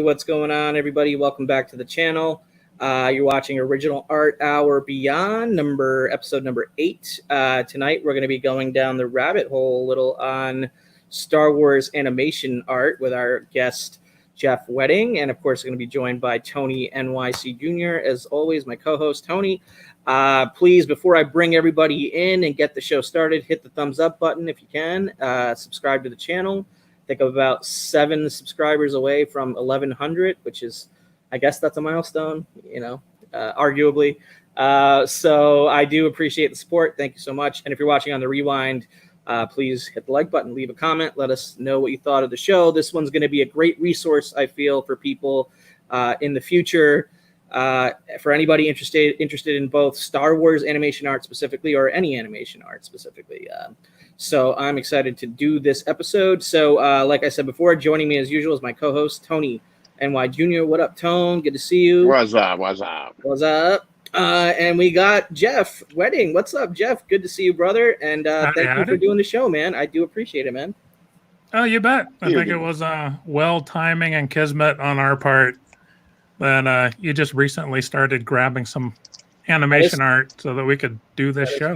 what's going on, everybody? Welcome back to the channel. You're watching Original Art Hour Beyond, episode number 8. Tonight, we're going to be going down the rabbit hole a little on Star Wars animation art with our guest, Jeff Wedding. And, of course, we're going to be joined by Tony NYC Jr., as always, my co-host, Tony. Please, before I bring everybody in and get the show started, hit the thumbs up button if you can. Subscribe to the channel. I think I'm about 7 subscribers away from 1,100, which is, I guess that's a milestone, arguably. So I do appreciate the support. Thank you so much. And if you're watching on the rewind, please hit the like button, leave a comment, let us know what you thought of the show. This one's going to be a great resource, I feel, for people in the future. For anybody interested in both Star Wars animation art specifically or any animation art specifically. So I'm excited to do this episode. So like I said before, joining me as usual is my co-host, Tony NY Jr. What up, Tone? Good to see you. What's up? And we got Jeff Wedding. What's up, Jeff? Good to see you, brother. And thank you for doing the show, man. I do appreciate it, man. Oh, you bet. I think it was well timing and kismet on our part. That you just recently started grabbing some animation art so that we could do this show.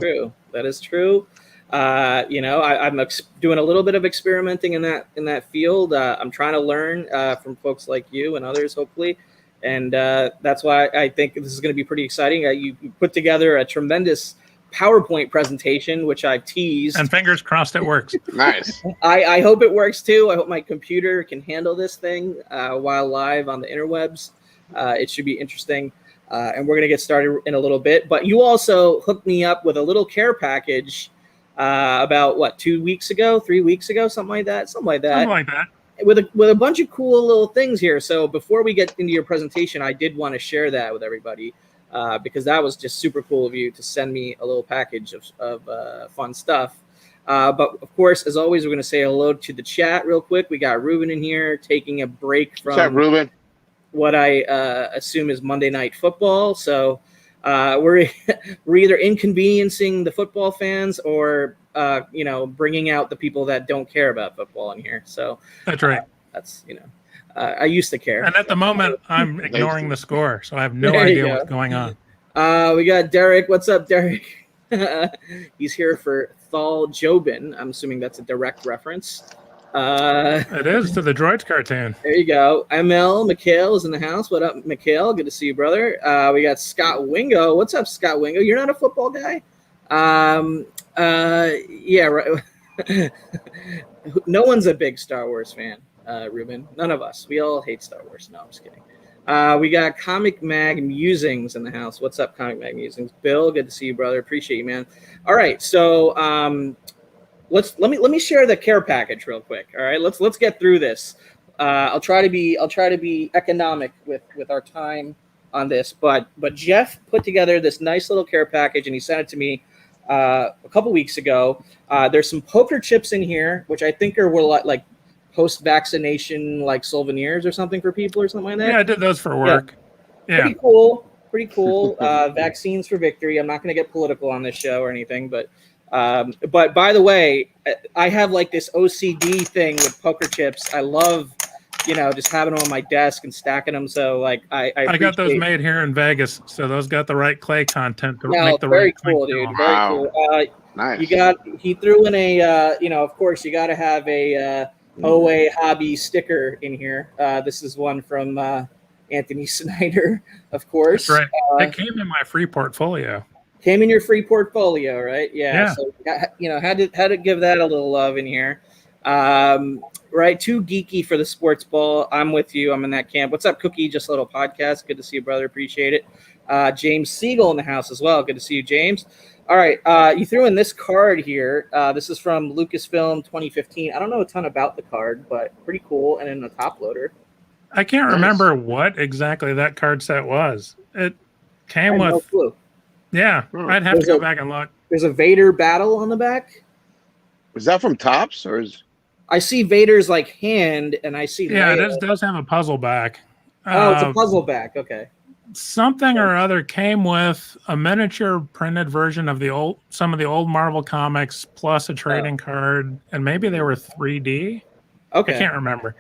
That is true. I'm doing a little bit of experimenting in that field. I'm trying to learn from folks like you and others, hopefully. And that's why I think this is going to be pretty exciting. You put together a tremendous PowerPoint presentation, which I've teased. And fingers crossed it works. Nice. I hope it works too. I hope my computer can handle this thing while live on the interwebs. It should be interesting. And we're going to get started in a little bit. But you also hooked me up with a little care package about, 3 weeks ago, something like that. With a bunch of cool little things here. So before we get into your presentation, I did want to share that with everybody because that was just super cool of you to send me a little package of fun stuff. But of course, as always, we're going to say hello to the chat real quick. We got Ruben in here taking a break from... What's up, Ruben? What I assume is Monday Night Football. So we're either inconveniencing the football fans or, bringing out the people that don't care about football in here. So that's right. I used to care. And at the moment, I'm ignoring the score, so I have no idea what's going on. We got Derek. What's up, Derek? He's here for Thal Jobin. I'm assuming that's a direct reference. It is to the Droids cartoon. There you go. ML Mikhail is in the house. What up, Mikhail? Good to see you, brother. We got Scott Wingo. What's up, Scott Wingo? You're not a football guy? Yeah, right. No one's a big Star Wars fan, Ruben. None of us. We all hate Star Wars. No, I'm just kidding. We got Comic Mag Musings in the house. What's up, Comic Mag Musings? Bill, good to see you, brother. Appreciate you, man. All right, so let me share the care package real quick. All right, let's get through this. I'll try to be economic with our time on this. But Jeff put together this nice little care package and he sent it to me a couple weeks ago. There's some poker chips in here, which I think were like post-vaccination like souvenirs or something for people or something like that. Yeah, I did those for work. Yeah. Pretty cool. Vaccines for victory. I'm not going to get political on this show or anything, but by the way, I have like this OCD thing with poker chips. I love, just having them on my desk and stacking them. So like I got those made here in Vegas. So those got the right clay content to make the right cool, dude. Wow. Very cool. Nice. He threw in a, of course you got to have a OA hobby sticker in here. This is one from Anthony Snyder, of course. That's right. It came in my free portfolio. Came in your free portfolio, right? Yeah. So, had to give that a little love in here. Right. Too geeky for the sports ball. I'm with you. I'm in that camp. What's up, Cookie? Just a little podcast. Good to see you, brother. Appreciate it. James Siegel in the house as well. Good to see you, James. All right. You threw in this card here. This is from Lucasfilm 2015. I don't know a ton about the card, but pretty cool. And in a top loader. I can't remember what exactly that card set was. It came with... No clue. Yeah, I'd have to go back and look. There's a Vader battle on the back. Was that from Topps or is? I see Vader's like hand, and I see. Yeah, it does have a puzzle back. Oh, it's a puzzle back. Okay. Something or other came with a miniature printed version of some of the old Marvel comics, plus a trading card, and maybe they were 3D. Okay. I can't remember.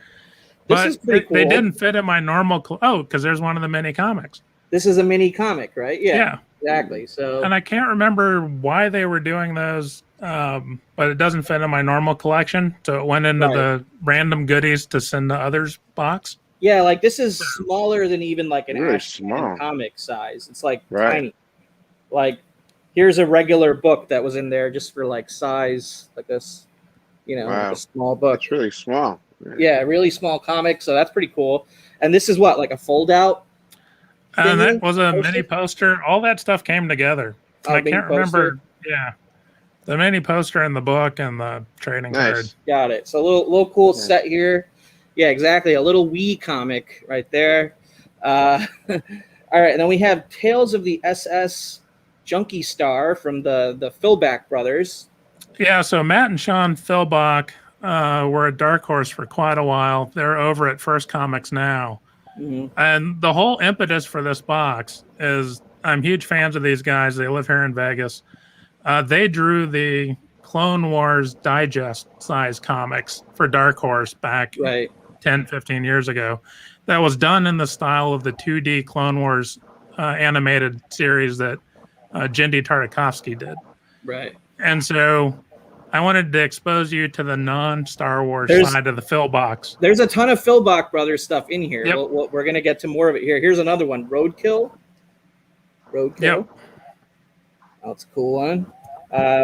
This is pretty cool. They didn't fit in my normal. Because there's one of the mini comics. This is a mini comic, right? Yeah. Exactly. So, and I can't remember why they were doing those, but it doesn't fit in my normal collection, so it went into the random goodies to send to others box. Yeah, like this is smaller than even like an really Ashman comic size. It's like Right. tiny. Like here's a regular book that was in there just for like size, like this, you know, like a small book. It's really small. Yeah, really small comic. So that's pretty cool. And this is what, like a fold out? And that was a mini poster. All that stuff came together. I can't remember. Yeah. The mini poster and the book and the trading card. Got it. So a little cool set here. Yeah, exactly. A little wee comic right there. All right. And then we have Tales of the SS Junkie Star from the Philback brothers. Yeah. So Matt and Sean Philbach were at Dark Horse for quite a while. They're over at First Comics now. Mm-hmm. And the whole impetus for this box is I'm huge fans of these guys. They live here in Vegas. They drew the Clone Wars Digest size comics for Dark Horse back 10, 15 years ago. That was done in the style of the 2D Clone Wars animated series that Jindy Tartakovsky did. Right. And so I wanted to expose you to the non-Star Wars side of the Philbox. There's a ton of Philbach brothers stuff in here. Yep. We're going to get to more of it here. Here's another one, Roadkill. Yep. That's a cool one.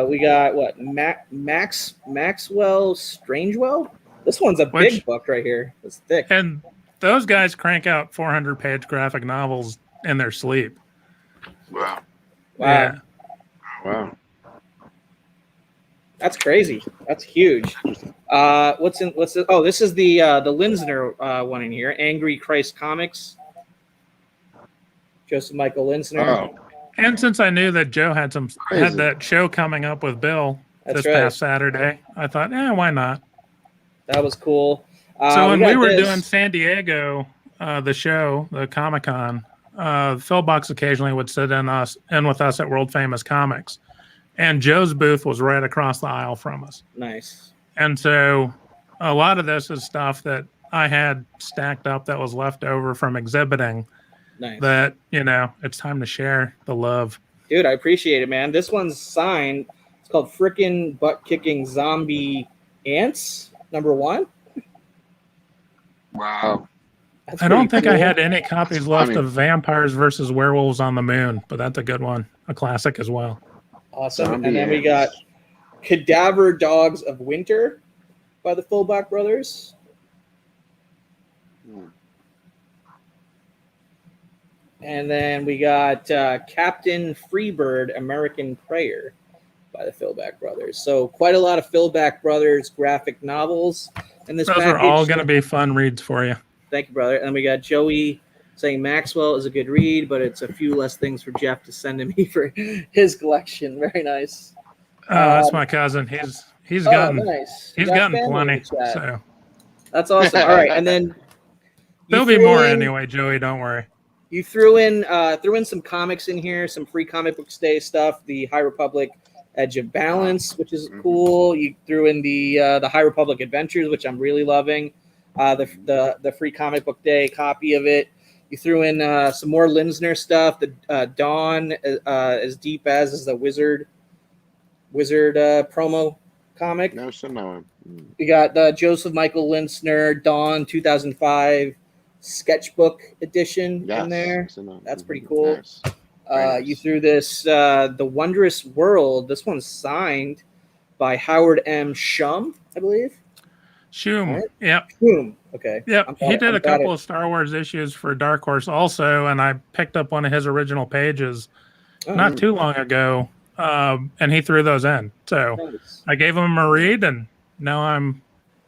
We got what? Maxwell Strangewell? This one's a big book right here. It's thick. And those guys crank out 400-page graphic novels in their sleep. Wow. Yeah. Wow. That's crazy. That's huge. What's this? Oh, this is the Linsner one in here. Angry Christ Comics. Joseph Michael Linsner. Oh. And since I knew that Joe had that show coming up with Bill past Saturday, I thought, why not? That was cool. So when we were doing San Diego, the show, the Comic-Con, Philbox occasionally would sit in with us at World Famous Comics. And Joe's booth was right across the aisle from us. Nice. And so a lot of this is stuff that I had stacked up that was left over from exhibiting. Nice. That, it's time to share the love. Dude, I appreciate it, man. This one's signed. It's called Frickin' Butt-Kicking Zombie Ants, #1. Wow. I don't think I had any copies left of Vampires versus Werewolves on the Moon, but that's a good one. A classic as well. Awesome. Zombie and then we got Cadaver Dogs of Winter by the Philbach brothers. And then we got Captain Freebird, American Prayer by the Philbach brothers. So quite a lot of Philbach brothers graphic novels in this package. Those are all going to be fun reads for you. Thank you, brother. And we got Joey saying Maxwell is a good read, but it's a few less things for Jeff to send to me for his collection. Very nice. That's my cousin. He's gotten plenty. So that's awesome. All right, and then there'll be more anyway, Joey. Don't worry. You threw in some comics in here, some free comic book day stuff. The High Republic Edge of Balance, which is cool. You threw in the High Republic Adventures, which I'm really loving. The free comic book day copy of it. You threw in some more Linsner stuff. The Dawn, as deep as is the Wizard promo comic. No, so no. We got the Joseph Michael Linsner Dawn 2005 sketchbook edition in there. That's pretty cool. Nice. You threw this The Wondrous World. This one's signed by Howard M. Shum, I believe. Shum. Right? Yep. Shum. Okay. Yep. He did a couple of Star Wars issues for Dark Horse also, and I picked up one of his original pages not too long ago, and he threw those in. So nice. I gave him a read, and now I'm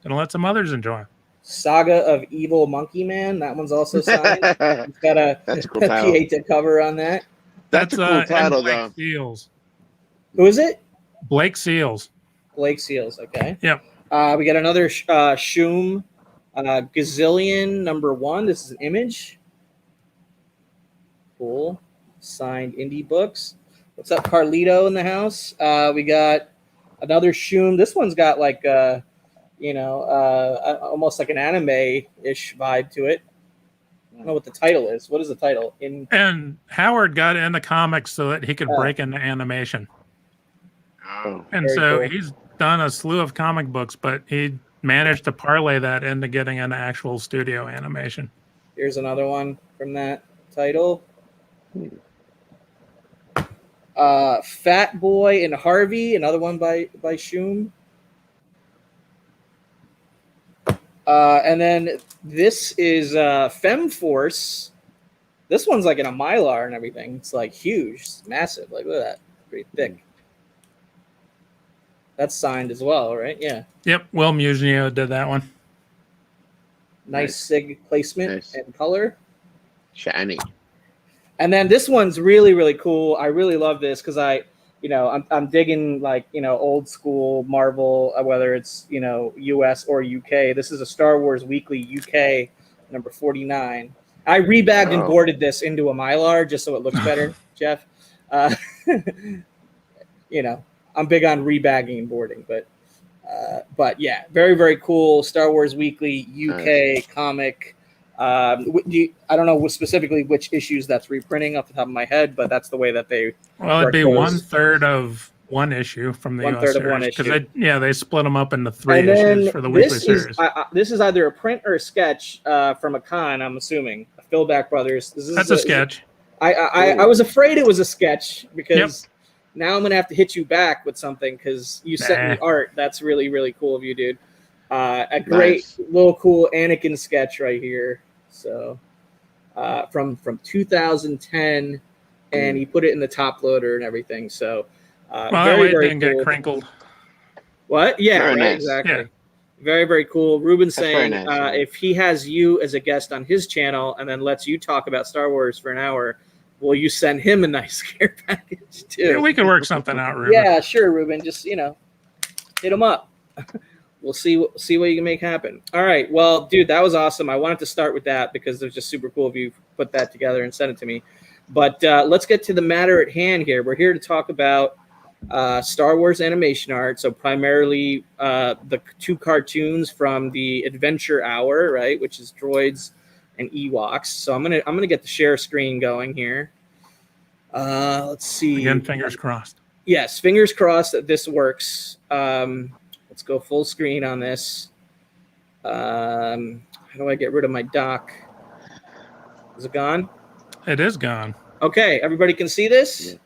going to let some others enjoy. Saga of Evil Monkey Man. That one's also signed. It's got a Pieta cover on that. That's a cool title, Blake though. Seals. Who is it? Blake Seals. Blake Seals. Okay. Yep. We got another Shum Gazillion #1. This is an image. Cool. Signed Indie Books. What's up, Carlito in the house? We got another Shum. This one's got like almost like an anime-ish vibe to it. I don't know what the title is. What is the title? And Howard got into comics so that he could break into animation. Oh. And so he's done a slew of comic books, but he managed to parlay that into getting into actual studio animation. Here's another one from that title. Fat Boy and Harvey, another one by Shum. And then this is Femforce. This one's like in a Mylar and everything. It's like huge, it's massive. Like, look at that, pretty thick. That's signed as well, right? Yeah. Yep, Will Mugnio did that one. Nice sig placement and color. Shiny. And then this one's really, really cool. I really love this because I'm digging like, old school Marvel, whether it's, US or UK. This is a Star Wars Weekly UK number 49. I rebagged and boarded this into a Mylar just so it looks better, Jeff. I'm big on rebagging and boarding, but yeah, very, very cool Star Wars Weekly UK comic. I don't know specifically which issues that's reprinting off the top of my head, but that's the way that they. Well, it'd be 1/3 of one issue from the US of one issue. Because they split them up into 3 issues for the weekly series. This is either a print or a sketch from a con, I'm assuming. Philback Brothers. That's a sketch. I was afraid it was a sketch because now I'm going to have to hit you back with something because you sent me art. That's really, really cool of you, dude. A great little cool Anakin sketch right here. So from 2010, and he put it in the top loader and everything. So very, very cool. Get crinkled. What? Yeah, very nice. Exactly. Yeah. Very, very cool. Ruben's That's saying nice, if he has you as a guest on his channel and then lets you talk about Star Wars for an hour, will you send him a nice care package too? Yeah, we could work something out, Ruben. Yeah, sure, Ruben. Just hit him up. We'll see what you can make happen. All right. Well, dude, that was awesome. I wanted to start with that because it was just super cool if you put that together and sent it to me. But let's get to the matter at hand here. We're here to talk about Star Wars animation art. So primarily the 2 cartoons from the Adventure Hour, right, which is droids and Ewoks. So I'm gonna get the share screen going here. Let's see. Again, fingers crossed. Yes, fingers crossed that this works. Let's go full screen on this. How do I get rid of my dock? Is it gone? It is gone. Okay, everybody can see this?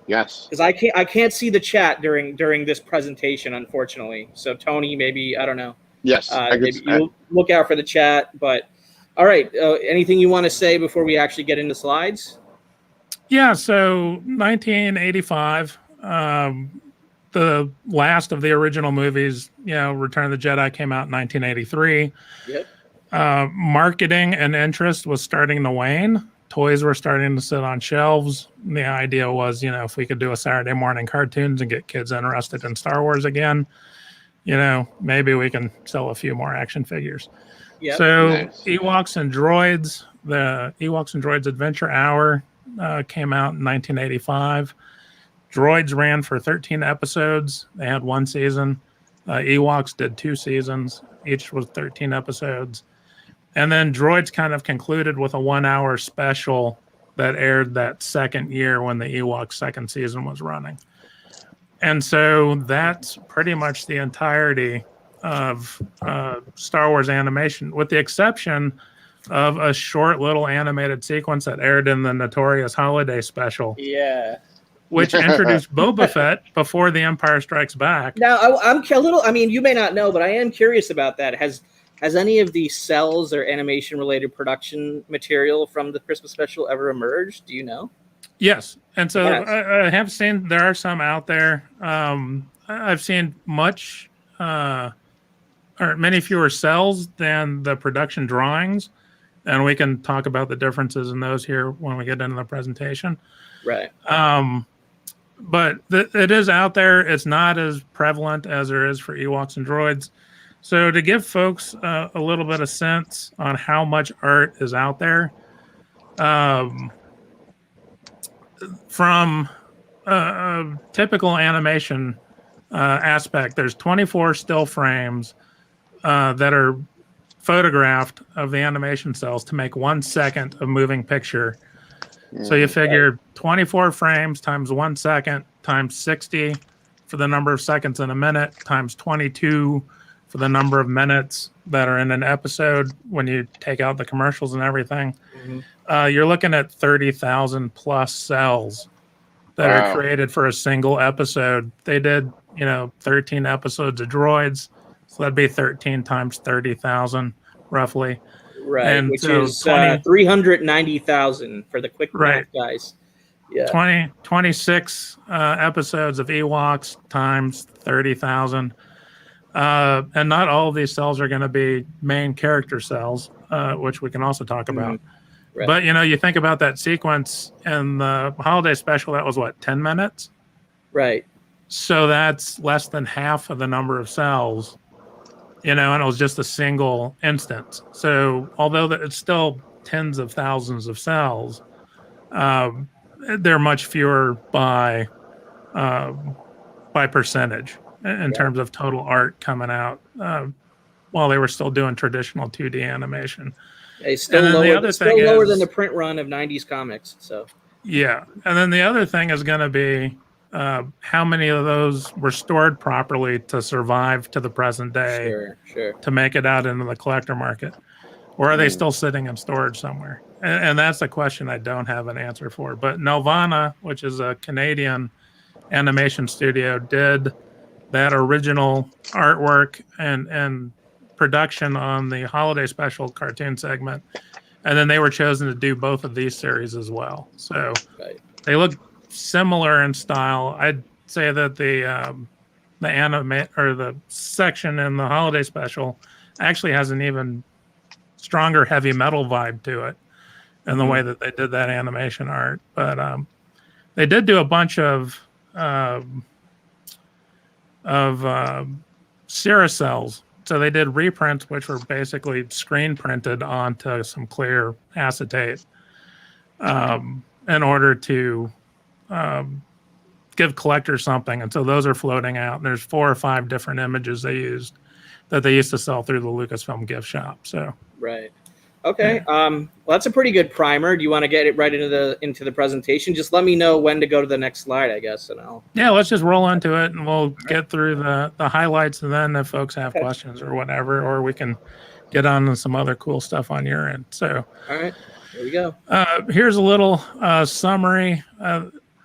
Yes. Because I can't see the chat during this presentation, unfortunately. So Tony, maybe, I don't know. Yes. Maybe you look out for the chat. But all right, anything you want to say before we actually get into slides? Yeah. So 1985. The last of the original movies, Return of the Jedi came out in 1983. Yep. Marketing and interest was starting to wane. Toys were starting to sit on shelves. The idea was, if we could do a Saturday morning cartoons and get kids interested in Star Wars again, maybe we can sell a few more action figures. Yep. So Nice. Ewoks and Droids, the Ewoks and Droids Adventure Hour came out in 1985. Droids ran for 13 episodes. They had 1 season. Ewoks did 2 seasons. Each was 13 episodes. And then Droids kind of concluded with a 1-hour special that aired that second year when the Ewoks second season was running. And so that's pretty much the entirety of Star Wars animation, with the exception of a short little animated sequence that aired in the notorious holiday special. Yeah. Which introduced Boba Fett before The Empire Strikes Back. Now, I'm a little, you may not know, but I am curious about that. Has any of the cells or animation-related production material from the Christmas special ever emerged? Do you know? Yes. And so I have seen, there are some out there. I've seen much, or many fewer cells than the production drawings. And we can talk about the differences in those here when we get into the presentation. Right. But it is out there. It's not as prevalent as there is for Ewoks and Droids. So to give folks a little bit of sense on how much art is out there, from a typical animation aspect, there's 24 still frames that are photographed of the animation cells to make 1 second of moving picture. So you figure 24 frames times 1 second times 60 for the number of seconds in a minute times 22 for the number of minutes that are in an episode when you take out the commercials and everything. You're looking at 30,000 plus cells that are created for a single episode. They did, 13 episodes of Droids, so that'd be 13 times 30,000 roughly. Right, and which so is 390,000 for the quick math, guys. Yeah, 26 episodes of Ewoks times 30,000. And not all of these cells are going to be main character cells, which we can also talk about. Right. But, you think about that sequence in the holiday special, that was what, 10 minutes? Right. So that's less than half of the number of cells, and it was just a single instance. So although it's still tens of thousands of cells, they're much fewer by percentage in terms of total art coming out while they were still doing traditional 2D animation. It's still lower than the print run of 90s comics. So yeah, and then the other thing is going to be how many of those were stored properly to survive to the present day, to make it out into the collector market, or are they still sitting in storage somewhere? And that's a question I don't have an answer for. But Nelvana, which is a Canadian animation studio, did that original artwork and production on the holiday special cartoon segment, and then they were chosen to do both of these series as well. So they look similar in style. I'd say that the anime or the section in the holiday special actually has an even stronger heavy metal vibe to it in the way that they did that animation art. But they did do a bunch of Ceracells. So they did reprints, which were basically screen printed onto some clear acetate in order to give collectors something. And so those are floating out. And there's 4 or 5 different images they used to sell through the Lucasfilm gift shop. So right. Okay. Well, that's a pretty good primer. Do you want to get it right into the presentation? Just let me know when to go to the next slide, I guess, and I'll. Yeah, let's just roll into it, and we'll get through the highlights, and then if folks have questions or whatever, or we can get on to some other cool stuff on your end. So, all right, here we go. Here's a little summary.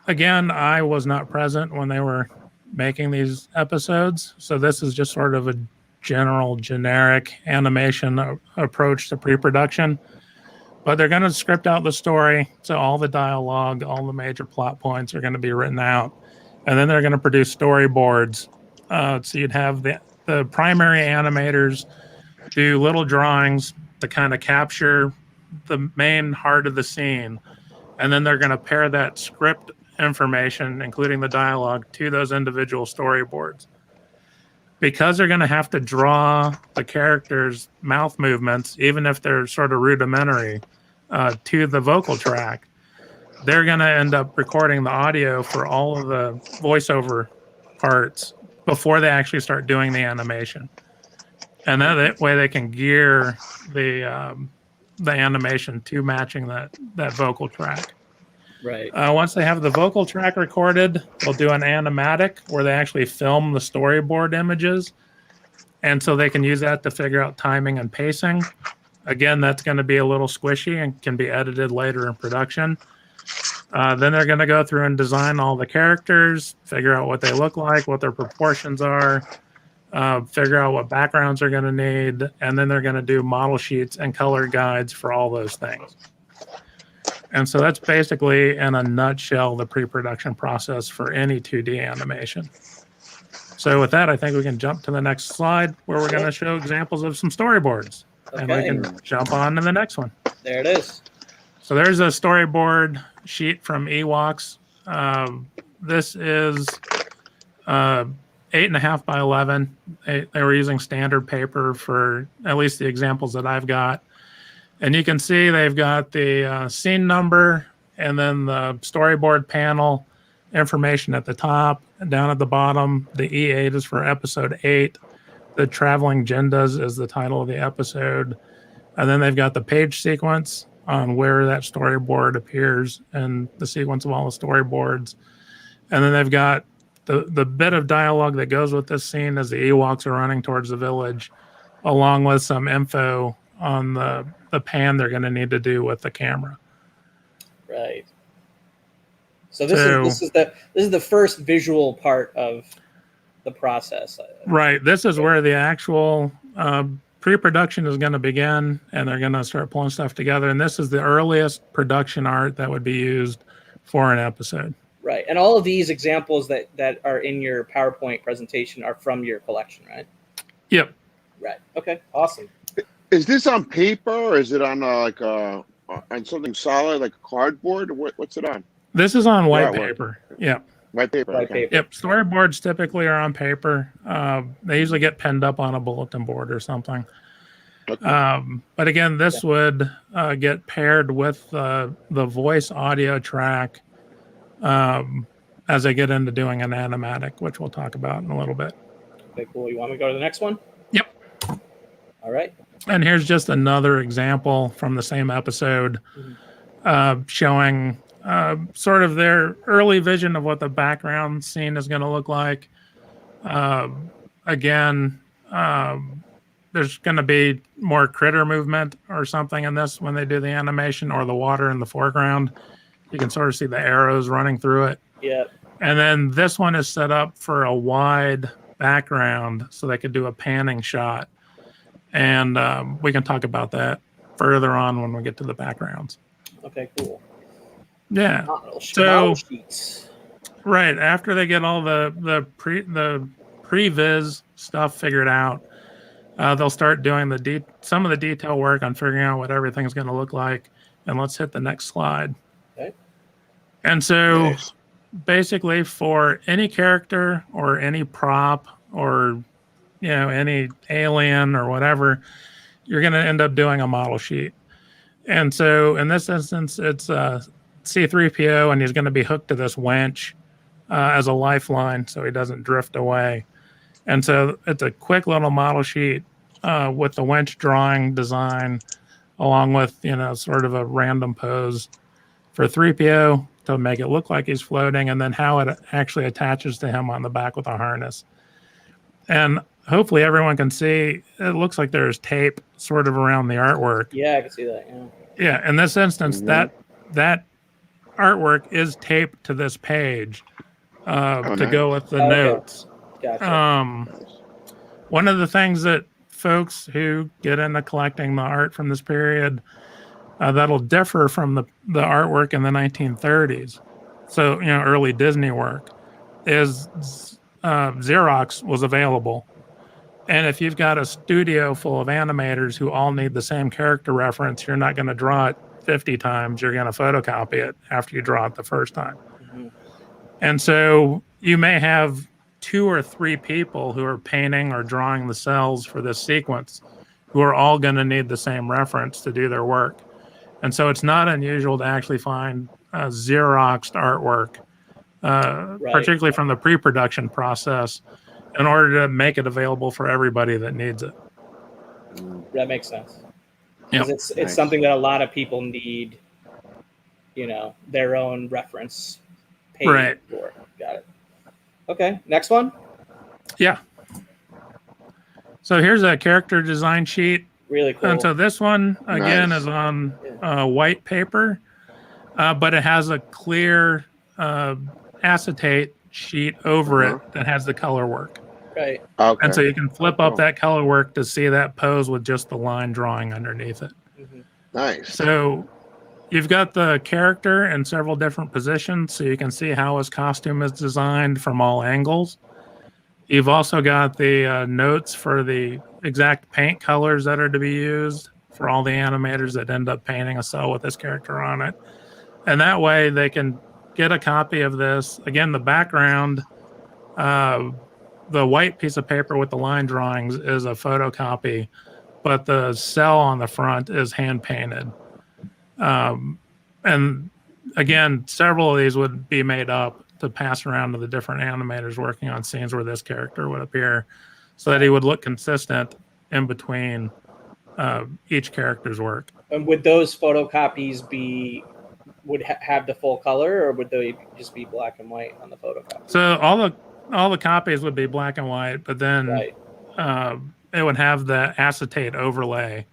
Again, I was not present when they were making these episodes, so this is just sort of a generic animation approach to pre-production, but they're going to script out the story, so all the dialogue, all the major plot points are going to be written out, and then they're going to produce storyboards. So you'd have the primary animators do little drawings to kind of capture the main heart of the scene, and then they're going to pair that script information, including the dialogue, to those individual storyboards. Because they're going to have to draw the characters' mouth movements, even if they're sort of rudimentary, to the vocal track, they're going to end up recording the audio for all of the voiceover parts before they actually start doing the animation. And that way they can gear the animation to matching that vocal track. Right. Once they have the vocal track recorded, they'll do an animatic where they actually film the storyboard images. And so they can use that to figure out timing and pacing. Again, that's going to be a little squishy and can be edited later in production. Then they're going to go through and design all the characters, figure out what they look like, what their proportions are, figure out what backgrounds they're going to need. And then they're going to do model sheets and color guides for all those things. And so that's basically, in a nutshell, the pre-production process for any 2D animation. So with that, I think we can jump to the next slide where we're going to show examples of some storyboards. Okay. And we can jump on to the next one. There it is. So there's a storyboard sheet from Ewoks. This is 8.5 by 11. They were using standard paper for at least the examples that I've got. And you can see they've got the scene number and then the storyboard panel information at the top and down at the bottom. The E8 is for episode 8. The Traveling Jindas is the title of the episode. And then they've got the page sequence on where that storyboard appears and the sequence of all the storyboards. And then they've got the bit of dialogue that goes with this scene as the Ewoks are running towards the village, along with some info on the pan they're going to need to do with the camera. Right. So this is the first visual part of the process. Right. This is where the actual pre-production is going to begin, and they're going to start pulling stuff together. And this is the earliest production art that would be used for an episode. Right. And all of these examples that are in your PowerPoint presentation are from your collection, right? Yep. Right. Okay. Awesome. Is this on paper, or is it on on something solid like cardboard? What's it on? This is on white paper. Yep. White paper. White Okay. paper. Yep. Storyboards typically are on paper. They usually get pinned up on a bulletin board or something. Okay. But again, this would get paired with the voice audio track as I get into doing an animatic, which we'll talk about in a little bit. Okay, cool. You want me to go to the next one? Yep. All right. And here's just another example from the same episode showing sort of their early vision of what the background scene is going to look like. Again, there's going to be more critter movement or something in this when they do the animation, or the water in the foreground. You can sort of see the arrows running through it. Yeah. And then this one is set up for a wide background so they could do a panning shot. And we can talk about that further on when we get to the backgrounds. Okay, cool. Yeah. Model sheets. Right after they get all the previs stuff figured out, they'll start doing some of the detail work on figuring out what everything's going to look like. And let's hit the next slide. Okay. And so, basically, for any character or any prop or any alien or whatever, you're going to end up doing a model sheet. And so in this instance, it's C-3PO, and he's going to be hooked to this winch as a lifeline so he doesn't drift away. And so it's a quick little model sheet with the winch drawing design, along with, sort of a random pose for 3PO to make it look like he's floating, and then how it actually attaches to him on the back with a harness. And hopefully everyone can see, it looks like there's tape sort of around the artwork. Yeah, I can see that. Yeah, in this instance, that artwork is taped to this page to go with the notes. Gotcha. One of the things that folks who get into collecting the art from this period that'll differ from the artwork in the 1930s, so early Disney work, is Xerox was available. And if you've got a studio full of animators who all need the same character reference, you're not going to draw it 50 times. You're going to photocopy it after you draw it the first time. Mm-hmm. And so you may have 2 or 3 people who are painting or drawing the cells for this sequence who are all going to need the same reference to do their work. And so it's not unusual to actually find Xeroxed artwork, particularly from the pre-production process, in order to make it available for everybody that needs it. That makes sense. Yep. It's something that a lot of people need, their own reference page for. Got it. Okay, next one. Yeah. So here's a character design sheet. Really cool. And so this one, again, is on white paper, but it has a clear acetate sheet over it that has the color work. Right. Okay. And so you can flip up that color work to see that pose with just the line drawing underneath it. Mm-hmm. Nice. So you've got the character in several different positions, so you can see how his costume is designed from all angles. You've also got the notes for the exact paint colors that are to be used for all the animators that end up painting a cell with this character on it. And that way they can get a copy of this. Again, the background, the white piece of paper with the line drawings is a photocopy, but the cell on the front is hand painted. And again, several of these would be made up to pass around to the different animators working on scenes where this character would appear. so that he would look consistent in between each character's work. And would those photocopies have the full color, or would they just be black and white on the photocopy? So all the copies would be black and white, but then it would have the acetate overlay,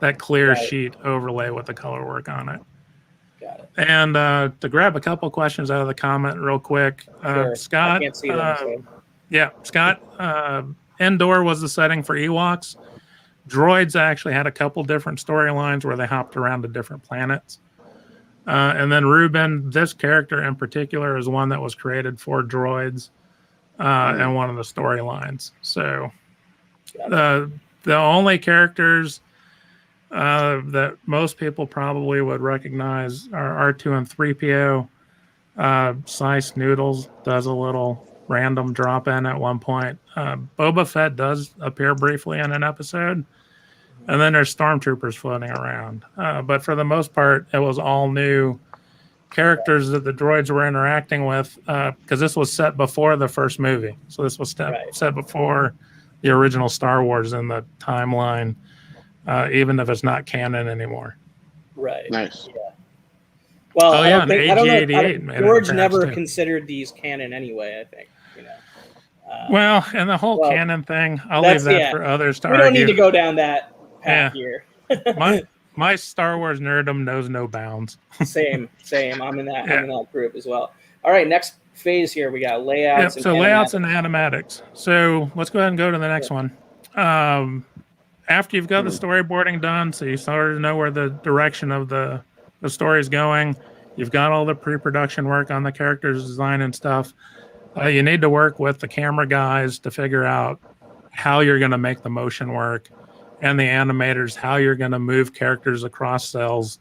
that clear sheet overlay with the color work on it. Got it. And to grab a couple questions out of the comment real quick, Sure. Scott. I can't see them, so. Yeah, Scott. Indoor was the setting for Ewoks. Droids actually had a couple different storylines where they hopped around to different planets. And then Ruben, this character in particular, is one that was created for droids and one of the storylines. So the only characters that most people probably would recognize are R2 and 3PO. Slice Noodles does a little random drop in at one point. Boba Fett does appear briefly in an episode. And then there's stormtroopers floating around. But for the most part, it was all new characters that the droids were interacting with, because this was set before the first movie. So this was set before the original Star Wars in the timeline, even if it's not canon anymore. Right. Nice. Yeah. Well, I don't know. George never considered these canon anyway, I think. Well, and the whole canon thing, I'll leave that for others to argue. We don't need to go down that path here. My Star Wars nerdom knows no bounds. Same. I'm in that group as well. All right, next phase here, we got layouts. Yep, so layouts and animatics. So let's go ahead and go to the next one. After you've got the storyboarding done, so you sort of know where the direction of the story is going, you've got all the pre-production work on the characters' design and stuff. You need to work with the camera guys to figure out how you're going to make the motion work, and the animators, how you're going to move characters across cells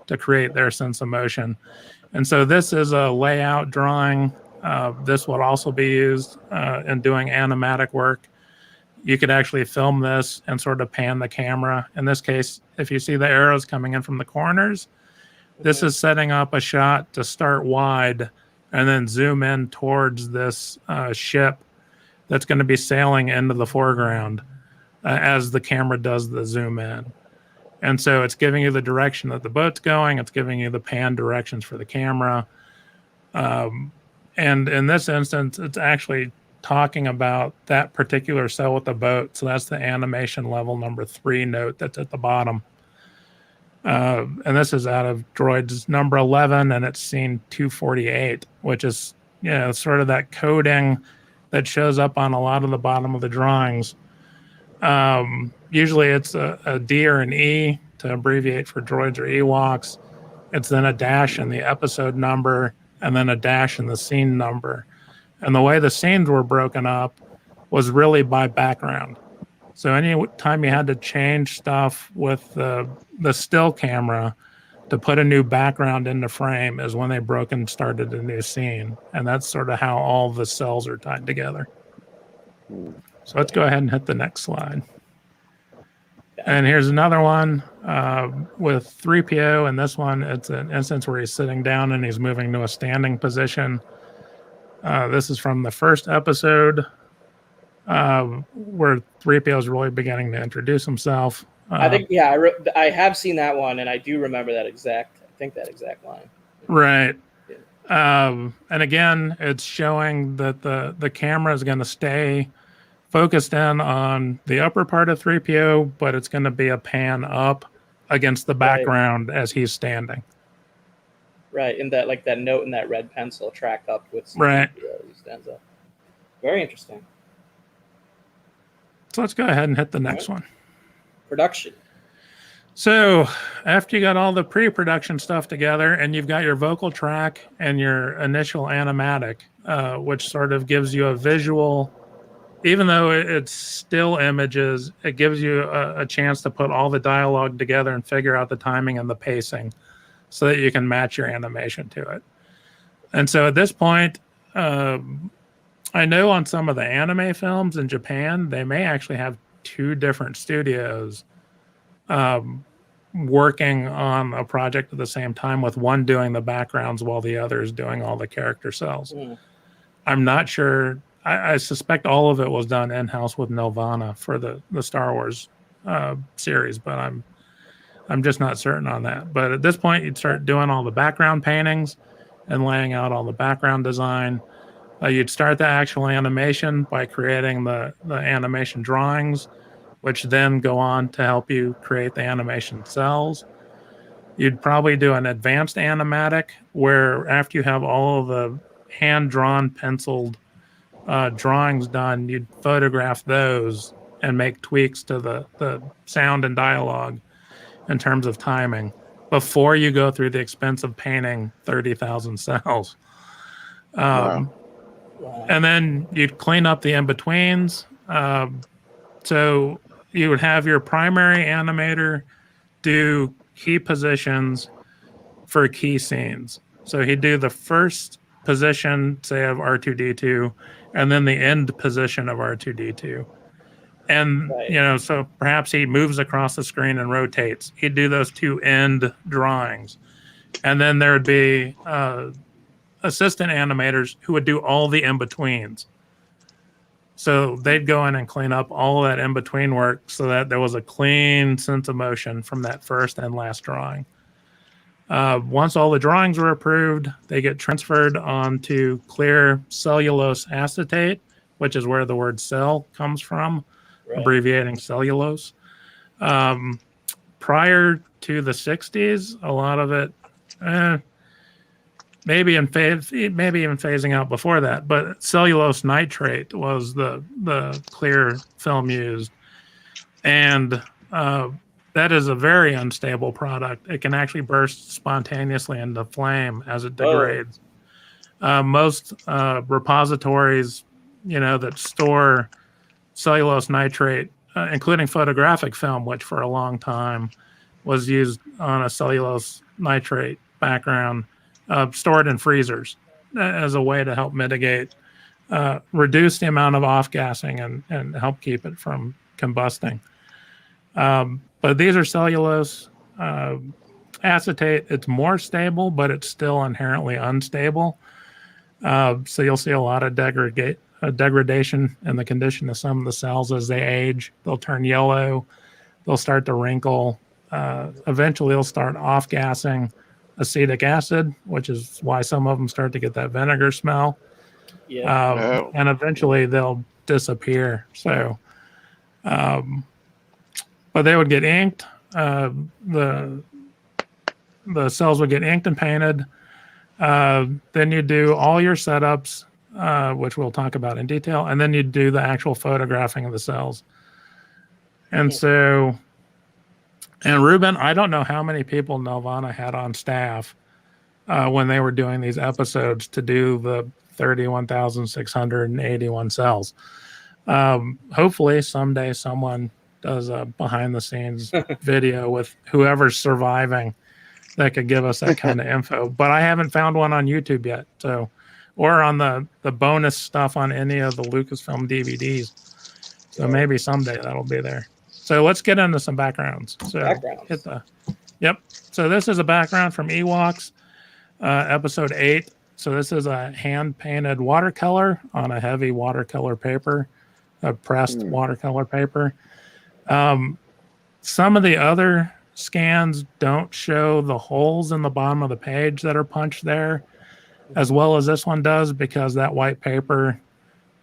to create their sense of motion. And so this is a layout drawing. This would also be used in doing animatic work. You could actually film this and sort of pan the camera. In this case, if you see the arrows coming in from the corners, this is setting up a shot to start wide and then zoom in towards this ship that's going to be sailing into the foreground as the camera does the zoom in. And so it's giving you the direction that the boat's going. It's giving you the pan directions for the camera. And in this instance, it's actually talking about that particular cell with the boat. So that's the animation level number 3 note that's at the bottom. And this is out of droids number 11, and it's scene 248, which is, sort of that coding that shows up on a lot of the bottom of the drawings. Usually it's a D or an E to abbreviate for droids or Ewoks. It's then a dash in the episode number, and then a dash in the scene number. And the way the scenes were broken up was really by background. So any time you had to change stuff with the still camera to put a new background into frame is when they broke and started a new scene. And that's sort of how all the cells are tied together. So let's go ahead and hit the next slide. And here's another one with 3PO. And this one, it's an instance where he's sitting down and he's moving to a standing position. This is from the first episode where 3PO is really beginning to introduce himself. I think, I have seen that one, and I do remember that exact line. Right. And again, it's showing that the camera is going to stay focused in on the upper part of 3PO, but it's going to be a pan up against the background as he's standing. Right, and that note in that red pencil track up with he stands up. Very interesting. So let's go ahead and hit the next one. Production. So after you got all the pre-production stuff together and you've got your vocal track and your initial animatic, which sort of gives you a visual, even though it's still images, it gives you a chance to put all the dialogue together and figure out the timing and the pacing so that you can match your animation to it. And so at this point, I know on some of the anime films in Japan, they may actually have 2 different studios working on a project at the same time, with one doing the backgrounds while the other is doing all the character cells. I'm not sure I suspect all of it was done in-house with Nelvana for the Star Wars series, but I'm just not certain on that. But at this point, you'd start doing all the background paintings and laying out all the background design. You'd start the actual animation by creating the animation drawings, which then go on to help you create the animation cells. You'd probably do an advanced animatic where after you have all of the hand-drawn, penciled drawings done, you'd photograph those and make tweaks to the sound and dialogue in terms of timing before you go through the expense of painting 30,000 cells. Wow. And then you'd clean up the in-betweens. So you would have your primary animator do key positions for key scenes. So he'd do the first position, say, of R2-D2, and then the end position of R2-D2. And, so perhaps he moves across the screen and rotates. He'd do those two end drawings. And then there would be assistant animators who would do all the in-betweens. So they'd go in and clean up all of that in-between work so that there was a clean sense of motion from that first and last drawing. Once all the drawings were approved, they get transferred onto clear cellulose acetate, which is where the word cell comes from, abbreviating cellulose. Prior to the 60s, a lot of it, maybe even phasing out before that, but cellulose nitrate was the clear film used. And that is a very unstable product. It can actually burst spontaneously into flame as it degrades. Most repositories, that store cellulose nitrate, including photographic film, which for a long time was used on a cellulose nitrate background, stored in freezers as a way to help mitigate, reduce the amount of off-gassing and help keep it from combusting. But these are cellulose. Acetate, it's more stable, but it's still inherently unstable. So you'll see a lot of degradation in the condition of some of the cells as they age. They'll turn yellow. They'll start to wrinkle. Eventually, they'll start off-gassing acetic acid, which is why some of them start to get that vinegar smell. And eventually, they'll disappear. So, but they would get inked. The cells would get inked and painted. Then you do all your setups, which we'll talk about in detail, and then you do the actual photographing of the cells. And so, and Ruben, I don't know how many people Nelvana had on staff when they were doing these episodes to do the 31,681 cells. Hopefully someday someone does a behind the scenes video with whoever's surviving that could give us that kind of info. But I haven't found one on YouTube yet. So, or on the bonus stuff on any of the Lucasfilm DVDs. So maybe someday that'll be there. So let's get into some backgrounds. So yep. So this is a background from Ewoks, episode 8. So this is a hand painted watercolor on a heavy watercolor paper, a pressed watercolor paper. Some of the other scans don't show the holes in the bottom of the page that are punched there, as well as this one does, because that white paper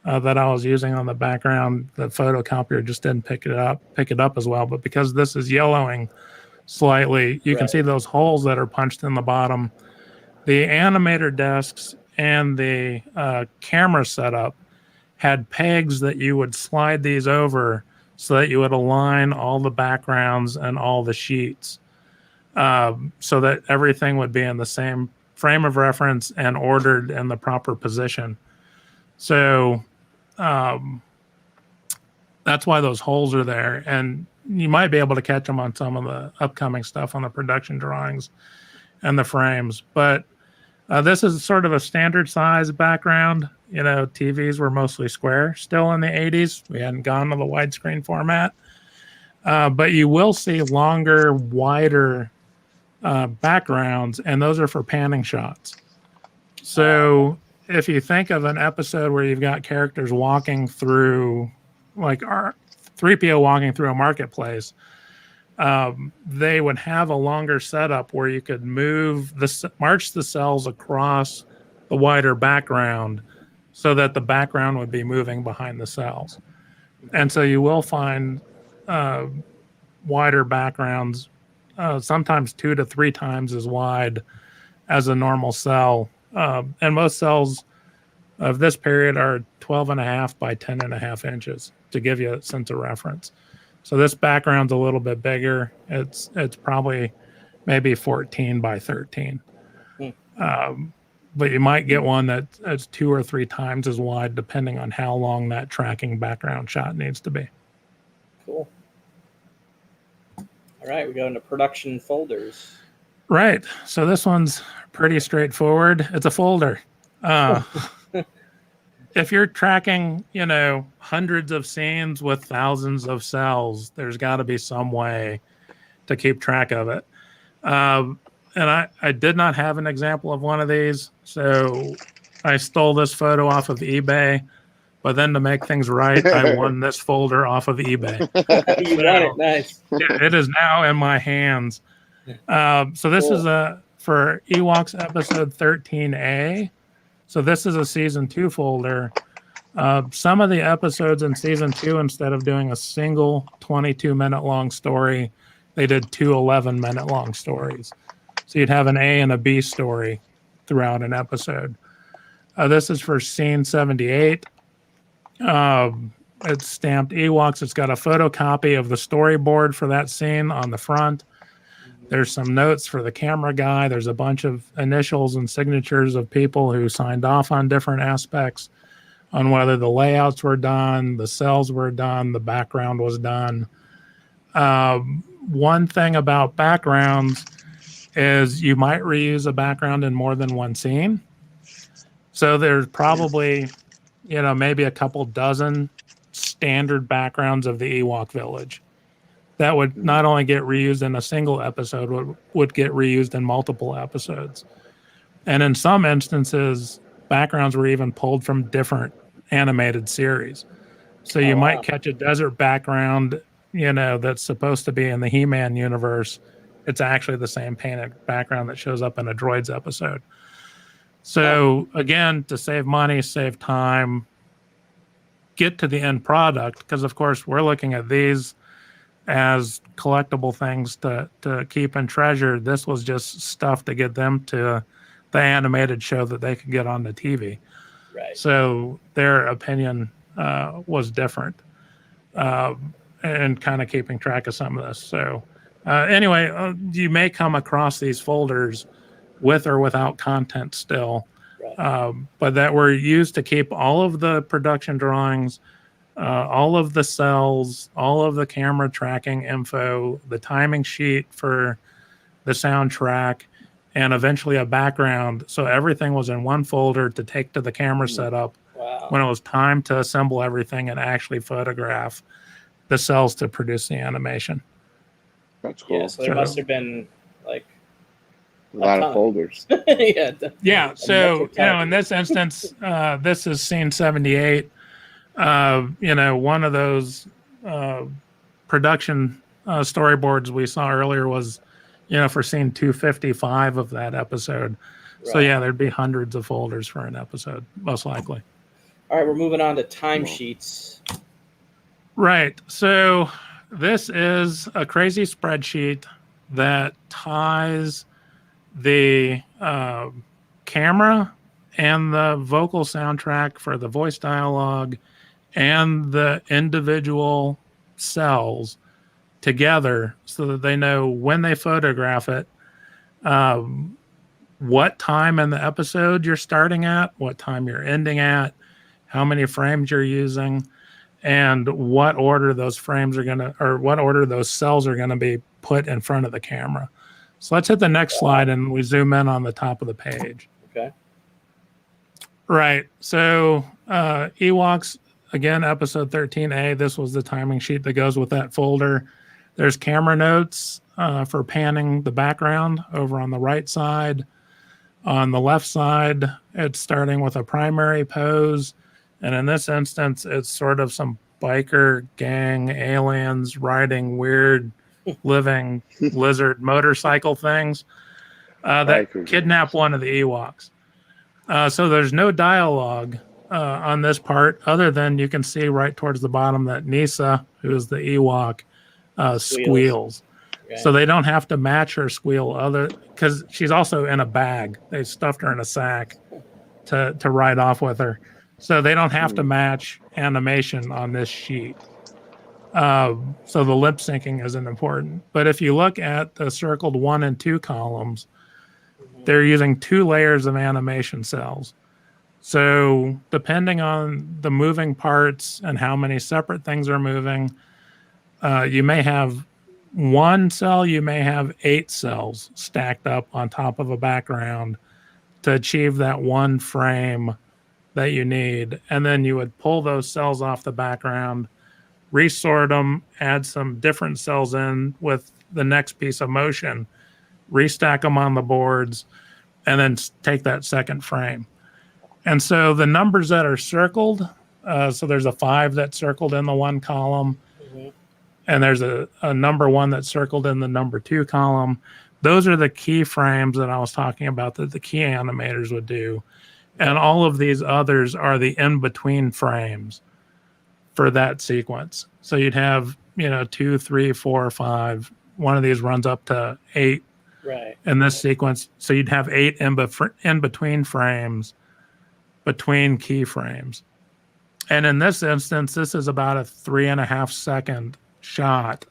that I was using on the background, the photocopier just didn't pick it up as well. But because this is yellowing slightly, you can see those holes that are punched in the bottom. The animator desks and the camera setup had pegs that you would slide these over so that you would align all the backgrounds and all the sheets, so that everything would be in the same frame of reference and ordered in the proper position. So that's why those holes are there. And you might be able to catch them on some of the upcoming stuff on the production drawings and the frames. But this is sort of a standard size background. TVs were mostly square still in the 80s. We hadn't gone to the widescreen format. But you will see longer, wider backgrounds, and those are for panning shots. So if you think of an episode where you've got characters walking through, like our 3PO walking through a marketplace, they would have a longer setup where you could march the cells across the wider background so that the background would be moving behind the cells. And so you will find wider backgrounds, sometimes 2 to 3 times as wide as a normal cell. And most cells of this period are 12.5 by 10.5 inches, to give you a sense of reference. So this background's a little bit bigger. It's probably maybe 14 by 13. But you might get one that's 2 or 3 times as wide, depending on how long that tracking background shot needs to be. Cool. All right, we go into production folders. Right. So this one's pretty straightforward. It's a folder. If you're tracking, hundreds of scenes with thousands of cells, there's got to be some way to keep track of it. And I did not have an example of one of these, so I stole this photo off of eBay. But then to make things right, I won this folder off of eBay. You got it, nice. It is now in my hands. So this is for Ewoks episode 13A. So this is a season 2 folder. Some of the episodes in season 2, instead of doing a single 22-minute long story, they did 2 11-minute long stories. So you'd have an A and a B story throughout an episode. This is for scene 78. It's stamped Ewoks. It's got a photocopy of the storyboard for that scene on the front. There's some notes for the camera guy. There's a bunch of initials and signatures of people who signed off on different aspects, on whether the layouts were done, the cells were done, the background was done. One thing about backgrounds is you might reuse a background in more than one scene. So there's probably, maybe a couple dozen standard backgrounds of the Ewok village that would not only get reused in a single episode, would get reused in multiple episodes. And in some instances, backgrounds were even pulled from different animated series. So you might catch a desert background, that's supposed to be in the He-Man universe. It's actually the same painted background that shows up in a Droids episode. So again, to save money, save time, get to the end product, because of course we're looking at these as collectible things to keep and treasure. This was just stuff to get them to the animated show that they could get on the TV. Right. So their opinion was different, and kind of keeping track of some of this. So anyway, you may come across these folders with or without content still, right. But that were used to keep all of the production drawings, all of the cells, all of the camera tracking info, the timing sheet for the soundtrack, and eventually a background. So everything was in one folder to take to the camera setup when it was time to assemble everything and actually photograph the cells to produce the animation. That's cool. Yeah, so there must have been like a lot of folders. Yeah. So, in this instance, this is scene 78. One of those production storyboards we saw earlier was, for scene 255 of that episode. Right. So yeah, there'd be hundreds of folders for an episode, most likely. All right, we're moving on to timesheets. Right. So this is a crazy spreadsheet that ties the camera and the vocal soundtrack for the voice dialogue and the individual cells together so that they know when they photograph it, what time in the episode you're starting at, what time you're ending at, how many frames you're using, and what order those frames are what order those cells are going to be put in front of the camera. So let's hit the next slide and we zoom in on the top of the page. Okay. Right. So Ewoks, again, episode 13A, this was the timing sheet that goes with that folder. There's camera notes for panning the background over on the right side. On the left side, it's starting with a primary pose. And in this instance, it's sort of some biker gang aliens riding weird living lizard motorcycle things that kidnap one of the Ewoks. So there's no dialogue on this part other than you can see right towards the bottom that Nisa, who is the Ewok, squeals. Right. So they don't have to match her squeal because she's also in a bag. They stuffed her in a sack to ride off with her. So they don't have to match animation on this sheet. So the lip syncing isn't important. But if you look at the circled 1 and 2 columns, they're using 2 layers of animation cells. So depending on the moving parts and how many separate things are moving, you may have 1 cell, you may have 8 cells stacked up on top of a background to achieve that 1 frame that you need. And then you would pull those cells off the background, resort them, add some different cells in with the next piece of motion, restack them on the boards, and then take that second frame. And so the numbers that are circled, so there's a 5 that's circled in the 1 column, and there's a number 1 that's circled in the number 2 column. Those are the key frames that I was talking about that the key animators would do. And all of these others are the in-between frames for that sequence. So you'd have, 2, 3, 4, 5. One of these runs up to 8 in this sequence. So you'd have 8 in-between frames between keyframes. And in this instance, this is about a 3.5 second shot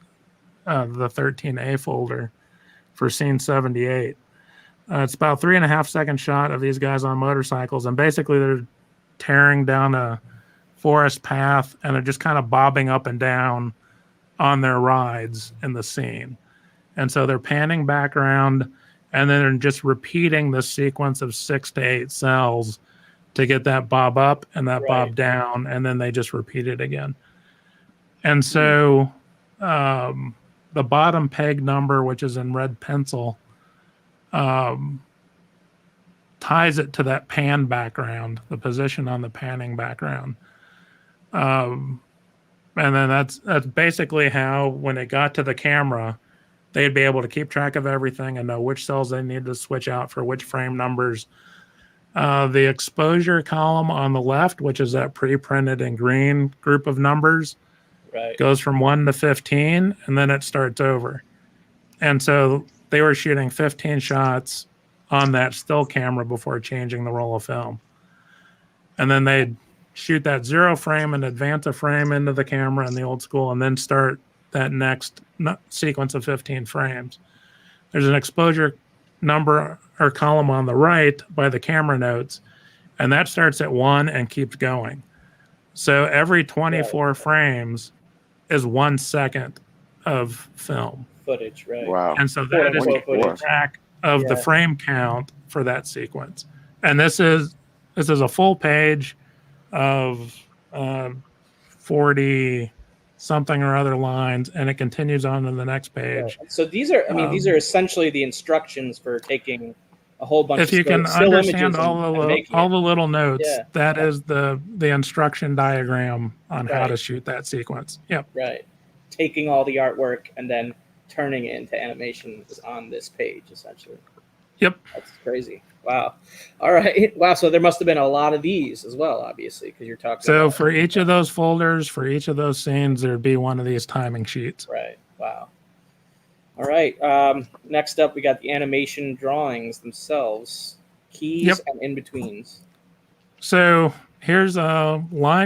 of the 13A folder for scene 78. It's about 3.5 second shot of these guys on motorcycles, and basically they're tearing down a forest path and they're just kind of bobbing up and down on their rides in the scene. And so they're panning back around and then they're just repeating this sequence of 6 to 8 cells to get that bob up and that bob down, and then they just repeat it again. And so the bottom peg number, which is in red pencil, ties it to that pan background, the position on the panning background. And then that's basically how, when it got to the camera, they'd be able to keep track of everything and know which cells they need to switch out for which frame numbers. The exposure column on the left, which is that pre-printed in green group of numbers, goes from 1 to 15, and then it starts over. And so they were shooting 15 shots on that still camera before changing the roll of film. And then they'd shoot that 0 frame and advance a frame into the camera in the old school, and then start that next sequence of 15 frames. There's an exposure number or column on the right by the camera notes, and that starts at 1 and keeps going. So every 24 frames is 1 second of film footage, right? Wow. And so that is keeping track of the frame count for that sequence. And this is a full page of 40 something or other lines, and it continues on to the next page. So these are, these are essentially the instructions for taking a whole bunch. If you can understand all the little notes, that is the instruction diagram on how to shoot that sequence. Yep. Right. Taking all the artwork and then turning it into animation is on this page, essentially. Yep. That's crazy. Wow. All right. Wow. So there must have been a lot of these as well, obviously, because you're talking. So for each of those folders, for each of those scenes, there'd be one of these timing sheets. Right. Wow. All right. Next up, we got the animation drawings themselves, keys and in-betweens. So here's a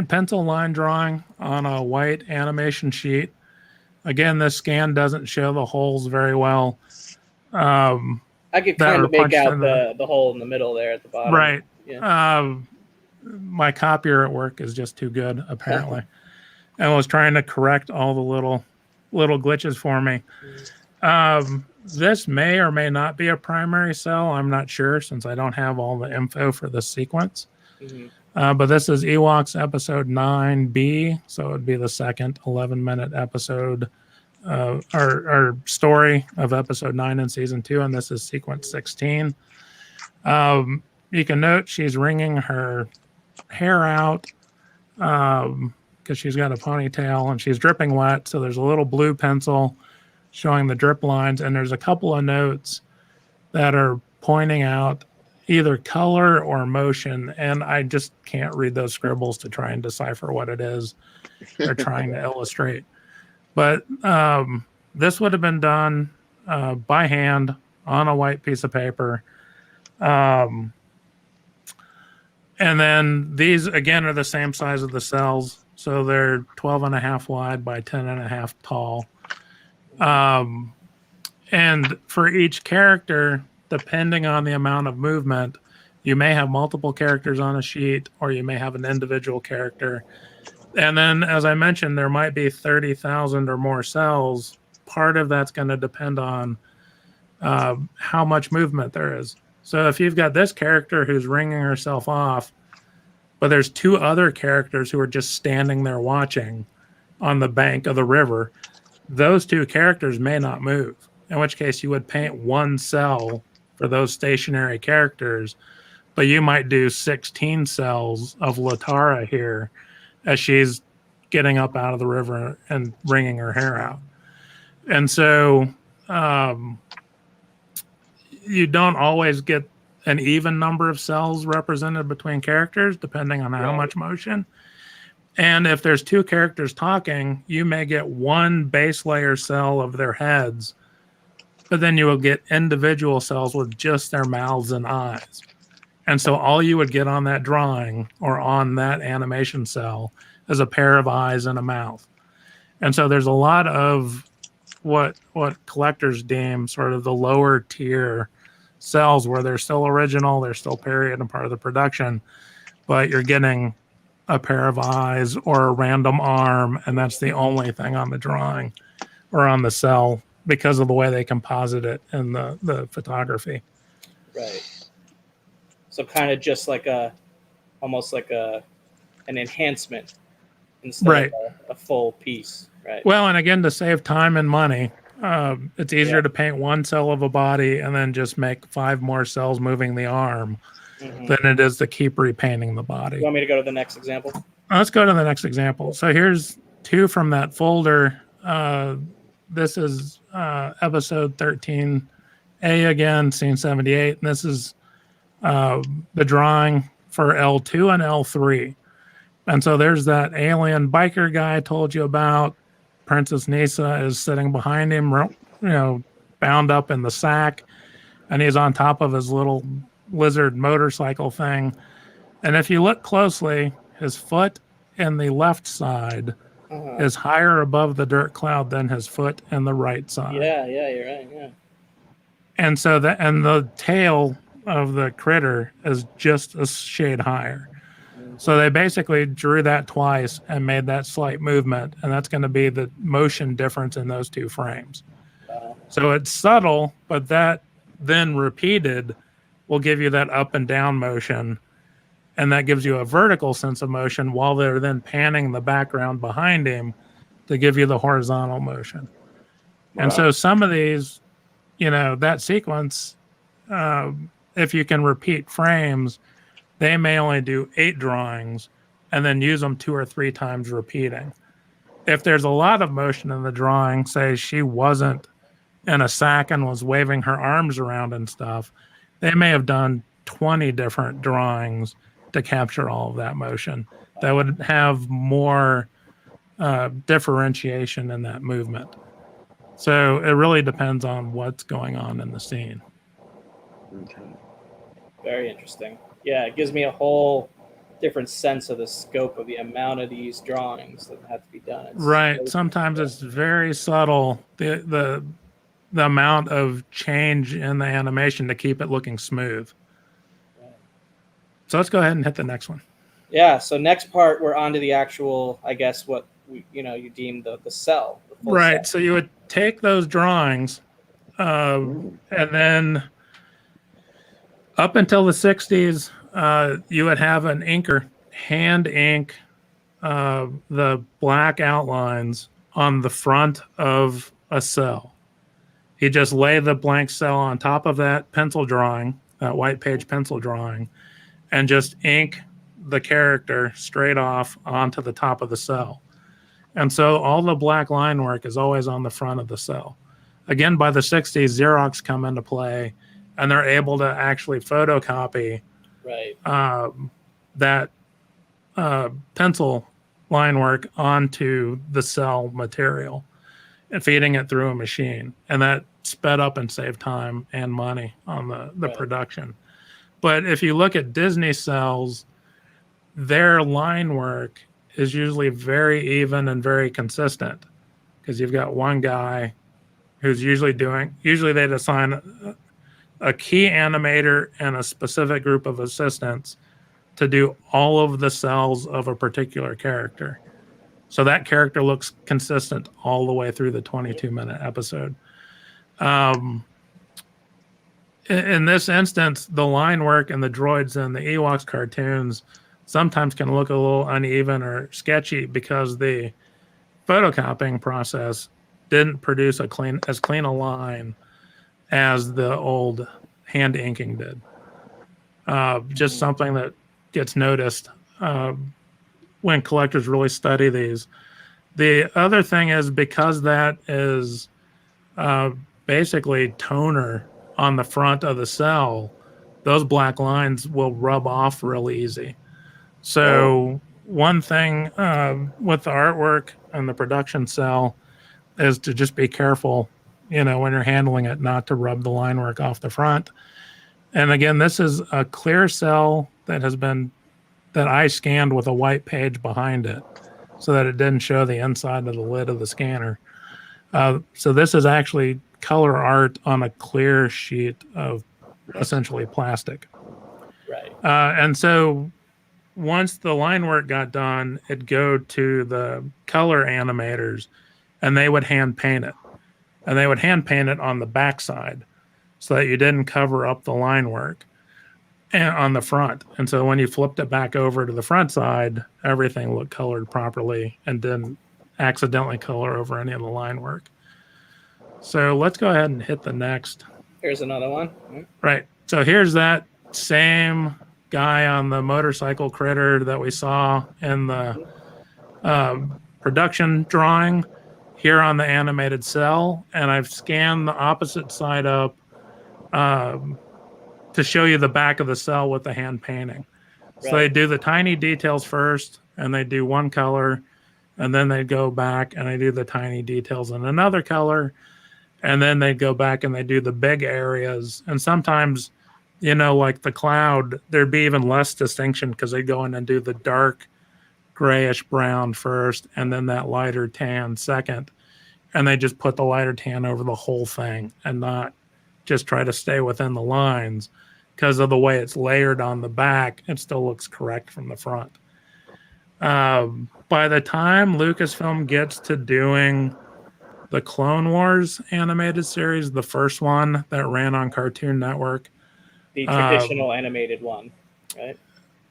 pencil line drawing on a white animation sheet. Again, this scan doesn't show the holes very well. I could kind of make out the hole in the middle there at the bottom. Right. Yeah. My copier at work is just too good, apparently, and was trying to correct all the little glitches for me. This may or may not be a primary cell. I'm not sure, since I don't have all the info for this sequence. But this is Ewoks episode 9B, so it would be the second 11-minute episode or story of episode 9 in season 2, and this is sequence 16. You can note she's wringing her hair out because she's got a ponytail and she's dripping wet. So there's a little blue pencil showing the drip lines, and there's a couple of notes that are pointing out either color or motion, and I just can't read those scribbles to try and decipher what it is they're trying to illustrate. But this would have been done by hand on a white piece of paper. And then these, again, are the same size of the cells. So they're 12.5 wide by 10.5 tall. And for each character, depending on the amount of movement, you may have multiple characters on a sheet, or you may have an individual character. And then, as I mentioned, there might be 30,000 or more cells. Part of that's going to depend on how much movement there is. So if you've got this character who's wringing herself off, but there's two other characters who are just standing there watching on the bank of the river, those two characters may not move, in which case you would paint one cell for those stationary characters, but you might do 16 cells of Latara here as she's getting up out of the river and wringing her hair out. And so you don't always get an even number of cells represented between characters, depending on how much motion. And if there's two characters talking, you may get one base layer cell of their heads, but then you will get individual cells with just their mouths and eyes. And so all you would get on that drawing or on that animation cell is a pair of eyes and a mouth. And so there's a lot of what collectors deem sort of the lower tier cells where they're still original, they're still period and part of the production, but you're getting a pair of eyes or a random arm, and that's the only thing on the drawing or on the cell because of the way they composite it in the photography. Right. So kind of just like almost like an enhancement instead of a full piece. Right. Well, and again, to save time and money, it's easier to paint one cell of a body and then just make 5 more cells moving the arm than it is to keep repainting the body. You want me to go to the next example? Let's go to the next example. So here's 2 from that folder. This is episode 13A again, scene 78. And this is the drawing for L2 and L3. And so there's that alien biker guy I told you about. Princess Nisa is sitting behind him, bound up in the sack. And he's on top of his little lizard motorcycle thing. And if you look closely, his foot in the left side is higher above the dirt cloud than his foot in the right side. Yeah, you're right. Yeah. And so the tail of the critter is just a shade higher. So they basically drew that twice and made that slight movement, and that's going to be the motion difference in those 2 frames. So it's subtle, but that then repeated will give you that up and down motion, and that gives you a vertical sense of motion while they're then panning the background behind him to give you the horizontal motion. And so some of these, that sequence, if you can repeat frames, they may only do 8 drawings and then use them 2 or 3 times repeating. If there's a lot of motion in the drawing, say she wasn't in a sack and was waving her arms around and stuff, they may have done 20 different drawings to capture all of that motion. That would have more differentiation in that movement. So it really depends on what's going on in the scene. Okay. Very interesting. Yeah, it gives me a whole different sense of the scope of the amount of these drawings that have to be done. Right. Sometimes it's very subtle, the amount of change in the animation to keep it looking smooth. Right. So let's go ahead and hit the next one. Yeah. So next part, we're on to the actual, I guess, what you deem the cell. The full right. cell. So you would take those drawings, and then up until the 60s, you would have an inker hand ink the black outlines on the front of a cell. He just lay the blank cell on top of that pencil drawing white page pencil drawing, and just ink the character straight off onto the top of the cell. And so all the black line work is always on the front of the cell. Again, by the 60s, Xerox come into play, and they're able to actually photocopy that pencil line work onto the cell material and feeding it through a machine. And that sped up and saved time and money on the production. But if you look at Disney cells, their line work is usually very even and very consistent, because you've got one guy who's usually they'd assign a key animator and a specific group of assistants to do all of the cells of a particular character. So that character looks consistent all the way through the 22-minute episode. In this instance, the line work and the droids and the Ewoks cartoons sometimes can look a little uneven or sketchy because the photocopying process didn't produce as clean a line as the old hand inking did. Just something that gets noticed when collectors really study these. The other thing is, because that is basically toner on the front of the cell, those black lines will rub off really easy. So one thing with the artwork and the production cell is to just be careful, when you're handling it, not to rub the line work off the front. And again, this is a clear cell that I scanned with a white page behind it so that it didn't show the inside of the lid of the scanner. So this is actually color art on a clear sheet of essentially plastic. Right. And so once the line work got done, it'd go to the color animators, and they would hand paint it. And they would hand paint it on the backside so that you didn't cover up the line work and on the front. And so when you flipped it back over to the front side, everything looked colored properly and didn't accidentally color over any of the line work. So let's go ahead and hit the next. Here's another one. Right. So here's that same guy on the motorcycle critter that we saw in the production drawing here on the animated cell. And I've scanned the opposite side up to show you the back of the cell with the hand painting. Right. So they do the tiny details first, and they do one color, and then they go back and they do the tiny details in another color. And then they go back and they do the big areas. And sometimes, like the cloud, there'd be even less distinction because they go in and do the dark grayish brown first and then that lighter tan second. And they just put the lighter tan over the whole thing and not just try to stay within the lines. Because of the way it's layered on the back, it still looks correct from the front. By the time Lucasfilm gets to doing the Clone Wars animated series, the first one that ran on Cartoon Network. The traditional animated one, right?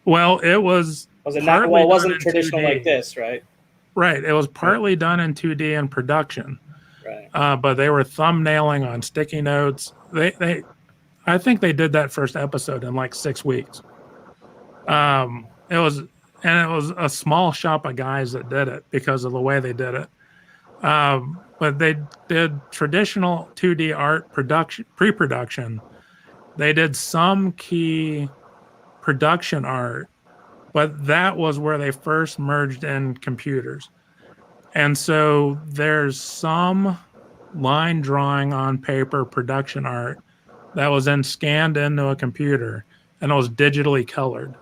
Well, it was. Was it not? Well, it wasn't traditional 2D. like this, right? Right. It was partly done in 2D in production. Right. But they were thumbnailing on sticky notes. I think they did that first episode in like 6 weeks. It was a small shop of guys that did it because of the way they did it. But they did traditional 2D art production, pre-production. They did some key production art, but that was where they first merged in computers. And so there's some line drawing on paper production art that was then scanned into a computer and it was digitally colored.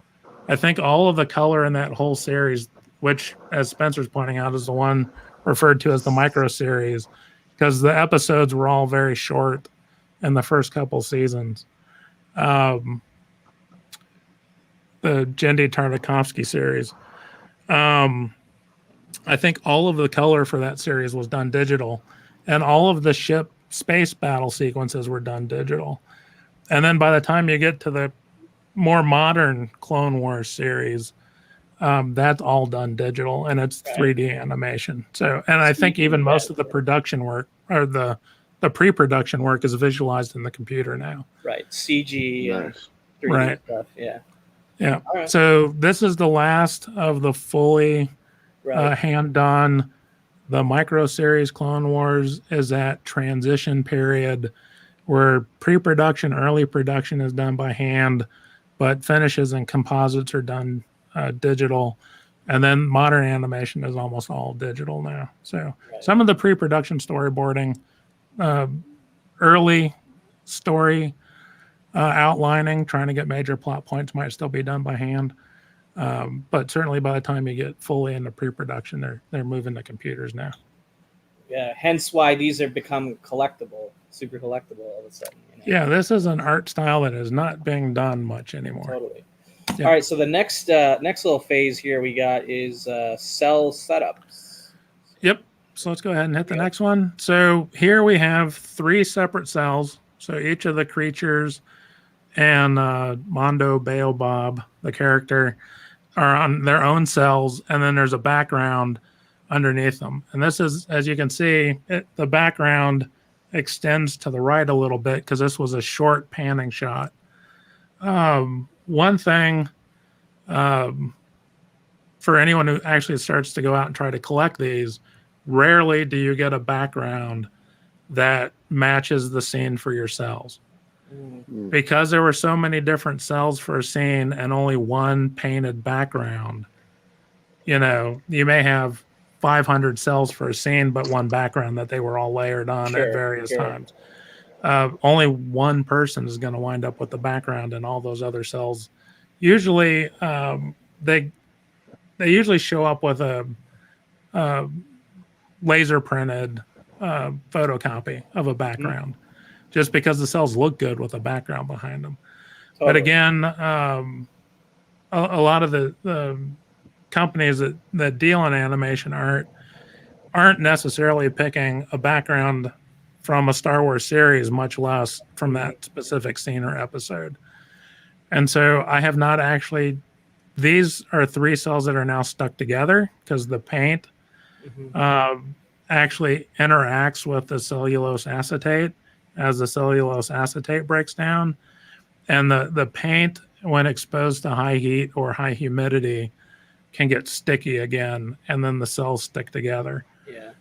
I think all of the color in that whole series, which, as Spencer's pointing out, is the one referred to as the micro series, because the episodes were all very short in the first couple seasons. The Jendi Tartakovsky series. I think all of the color for that series was done digital, and all of the ship space battle sequences were done digital. And then by the time you get to the more modern Clone Wars series, that's all done digital, and it's 3D animation. So, and I think even most of the production work or the the pre-production work is visualized in the computer now. Right. CG and Nice. 3D Right. stuff. Yeah. Yeah. All right. So this is the last of the fully Right. hand done. The Micro Series Clone Wars is that transition period where pre-production, early production is done by hand, but finishes and composites are done digital. And then modern animation is almost all digital now. So some of the pre-production storyboarding, early story outlining, trying to get major plot points might still be done by hand. But certainly by the time you get fully into pre-production, they're moving to computers now. Yeah. Hence why these have become collectible, super collectible all of a sudden. You know? Yeah, this is an art style that is not being done much anymore. Totally. Yeah. All right. So the next little phase here we got is cell setups. Yep. So let's go ahead and hit the next one. So here we have 3 separate cells. So each of the creatures and Mondo Baobab, the character, are on their own cells, and then there's a background underneath them. And this is, as you can see, the background extends to the right a little bit because this was a short panning shot. One thing for anyone who actually starts to go out and try to collect these, rarely do you get a background that matches the scene for your cells. Because there were so many different cells for a scene and only one painted background, you know, you may have 500 cells for a scene, but one background that they were all layered on at various times. Only one person is going to wind up with the background, and all those other cells usually they usually show up with a laser printed photocopy of a background, just because the cells look good with a background behind them. Totally. But again, a lot of the companies that deal in animation art aren't necessarily picking a background from a Star Wars series, much less from that specific scene or episode. And so I have not actually, these are 3 cells that are now stuck together because the paint actually interacts with the cellulose acetate as the cellulose acetate breaks down. And the paint, when exposed to high heat or high humidity, can get sticky again, and then the cells stick together. Yeah.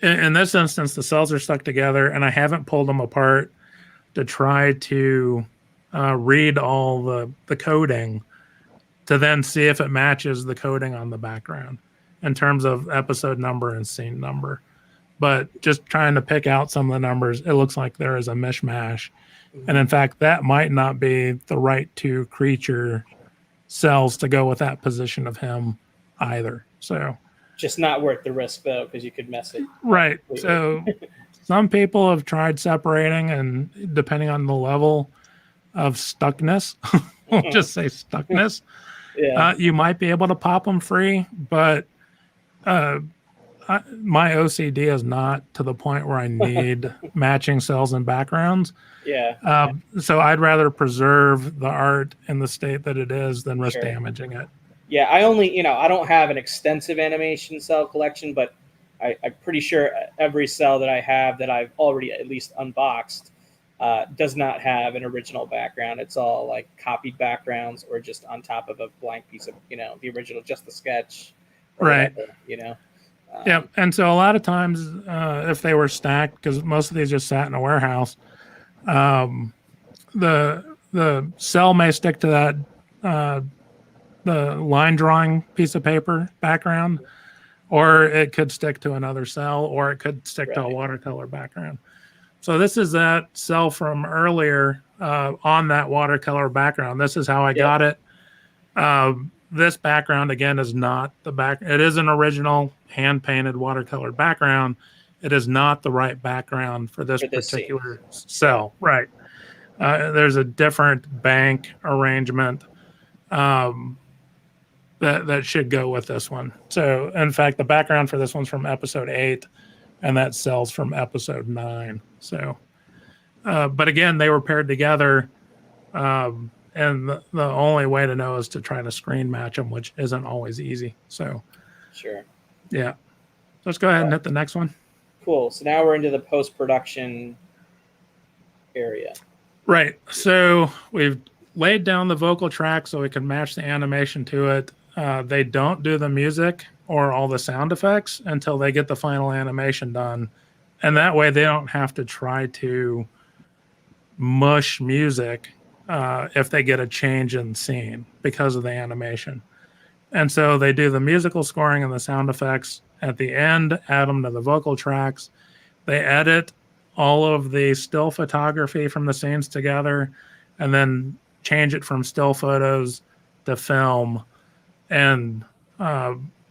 In this instance, the cells are stuck together, and I haven't pulled them apart to try to read all the coding to then see if it matches the coding on the background in terms of episode number and scene number. But just trying to pick out some of the numbers, it looks like there is a mishmash. And in fact, that might not be the right 2 creature cells to go with that position of him either. So just not worth the risk, though, because you could mess it. Right. So some people have tried separating, and depending on the level of stuckness, we'll just say stuckness, you might be able to pop them free. But my OCD is not to the point where I need matching cells and backgrounds. Yeah. So I'd rather preserve the art in the state that it is than risk damaging it. Yeah, I only, I don't have an extensive animation cell collection, but I'm pretty sure every cell that I have that I've already at least unboxed does not have an original background. It's all like copied backgrounds or just on top of a blank piece of, the original, just the sketch. Right. Whatever, yeah. And so a lot of times if they were stacked, because most of these just sat in a warehouse, the cell may stick to that the line drawing piece of paper background, or it could stick to another cell, or it could stick to a watercolor background. So this is that cell from earlier on that watercolor background. This is how I got it. This background, again, is not the back. It is an original hand-painted watercolor background. It is not the right background for this particular cell. Right. There's a different bank arrangement that should go with this one. So, in fact, the background for this one's from episode 8, and that cell's from episode 9. So, but again, they were paired together, and the only way to know is to try to screen match them, which isn't always easy. So, sure. Yeah. Let's go ahead and hit the next one. Cool. So now we're into the post-production area. Right. So we've laid down the vocal track so we can match the animation to it. They don't do the music or all the sound effects until they get the final animation done. And that way they don't have to try to mush music if they get a change in scene because of the animation. And so they do the musical scoring and the sound effects at the end, add them to the vocal tracks. They edit all of the still photography from the scenes together and then change it from still photos to film and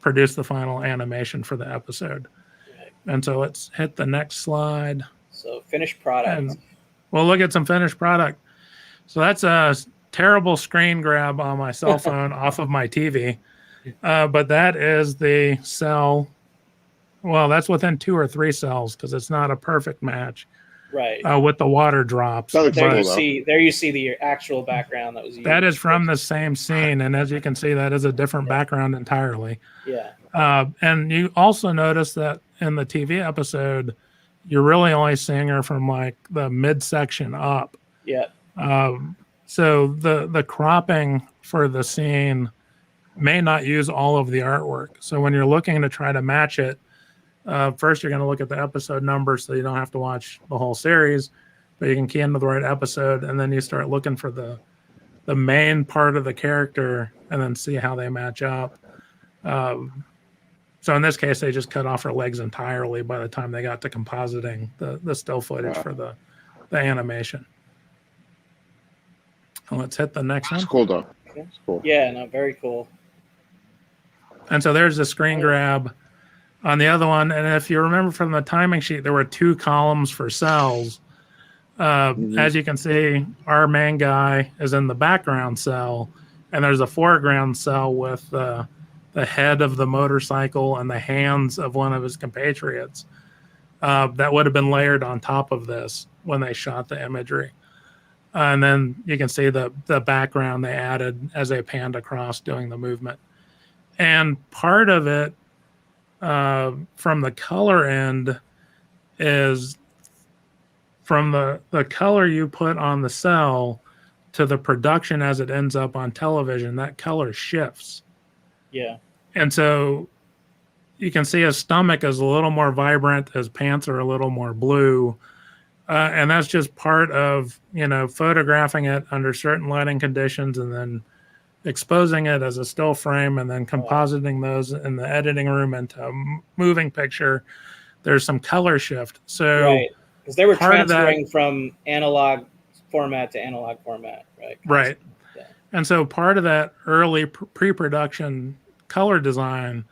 produce the final animation for the episode. Right. And so let's hit the next slide. So finished product. And we'll look at some finished product. So that's a terrible screen grab on my cell phone off of my TV. But that is the cell. Well, that's within 2 or 3 cells because it's not a perfect match. Right. With the water drops. That looks There cool, you see the actual background that was used. That is from the same scene. And as you can see, that is a different background entirely. Yeah. And you also notice that in the TV episode, you're really only seeing her from like the midsection up. Yeah. So the cropping for the scene may not use all of the artwork. So when you're looking to try to match it, first you're going to look at the episode number so you don't have to watch the whole series, but you can key into the right episode, and then you start looking for the main part of the character and then see how they match up. So in this case, they just cut off her legs entirely by the time they got to compositing the still footage for the animation. And let's hit the next one. It's cool though. It's cool. Yeah, no, very cool. And so there's the screen grab on the other one. And if you remember from the timing sheet, there were 2 columns for cells. As you can see, our main guy is in the background cell, and there's a foreground cell with the head of the motorcycle and the hands of one of his compatriots that would have been layered on top of this when they shot the imagery. And then you can see the background they added as they panned across doing the movement. And part of it from the color end is from the color you put on the cell to the production as it ends up on television, that color shifts. Yeah. And so you can see his stomach is a little more vibrant, his pants are a little more blue. And that's just part of, photographing it under certain lighting conditions and then exposing it as a still frame and then compositing those in the editing room into a moving picture. There's some color shift. So right. Because they were transferring from analog format to analog format, right? Right. Yeah. And so part of that early pre-production color design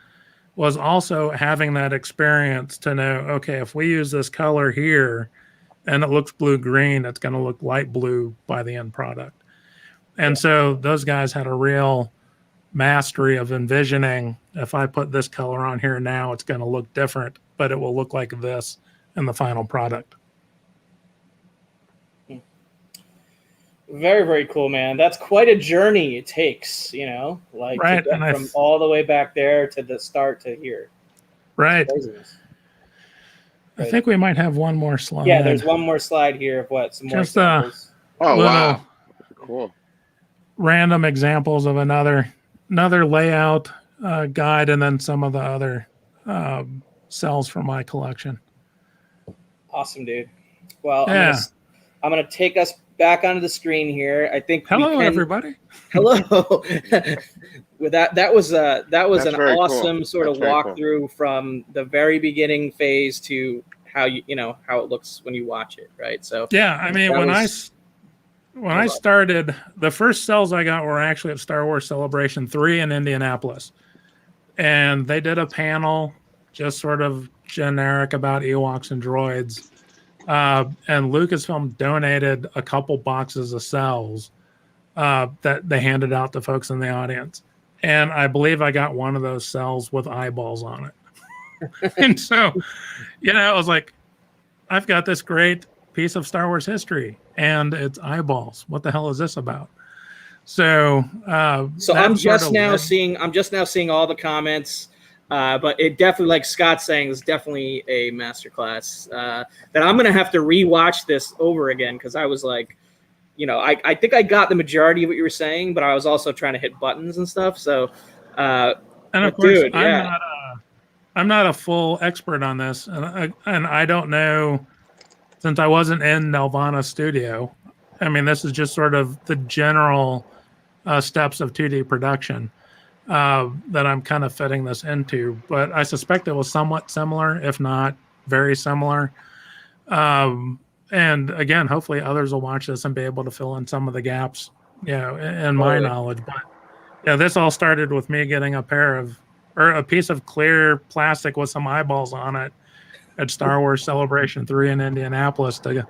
was also having that experience to know, okay, if we use this color here and it looks blue-green, it's going to look light blue by the end product. And so those guys had a real mastery of envisioning, if I put this color on here now, it's going to look different, but it will look like this in the final product. Very, very cool, man. That's quite a journey it takes, like right. to get from all the way back there to the start to here. Right. I think we might have one more slide. Yeah, there's one more slide here of what? Some more examples. Oh, wow. Cool. Random examples of another layout guide and then some of the other cells from my collection. Awesome, dude. Well, yeah. I'm gonna take us back onto the screen here. I think. Hello, everybody. Hello. With that was an awesome cool. sort of walkthrough from the very beginning phase to how how it looks when you watch it, right? So yeah, I mean when I started, the first cells I got were actually at Star Wars Celebration 3 in Indianapolis, and they did a panel just sort of generic about Ewoks and droids. And Lucasfilm donated a couple boxes of cells that they handed out to folks in the audience. And I believe I got one of those cells with eyeballs on it. And so, it was like, I've got this great piece of Star Wars history and it's eyeballs. What the hell is this about? So I'm just now seeing all the comments. But it definitely, like Scott's saying, is definitely a masterclass that I'm going to have to rewatch this over again because I was like, I think I got the majority of what you were saying, but I was also trying to hit buttons and stuff. So, and of course, dude, I'm not a full expert on this, and I don't know, since I wasn't in Nelvana's studio. I mean, this is just sort of the general steps of 2D production that I'm kind of fitting this into. But I suspect it was somewhat similar, if not very similar. And again, hopefully others will watch this and be able to fill in some of the gaps, in my knowledge. But this all started with me getting a piece of clear plastic with some eyeballs on it at Star Wars Celebration 3 in Indianapolis to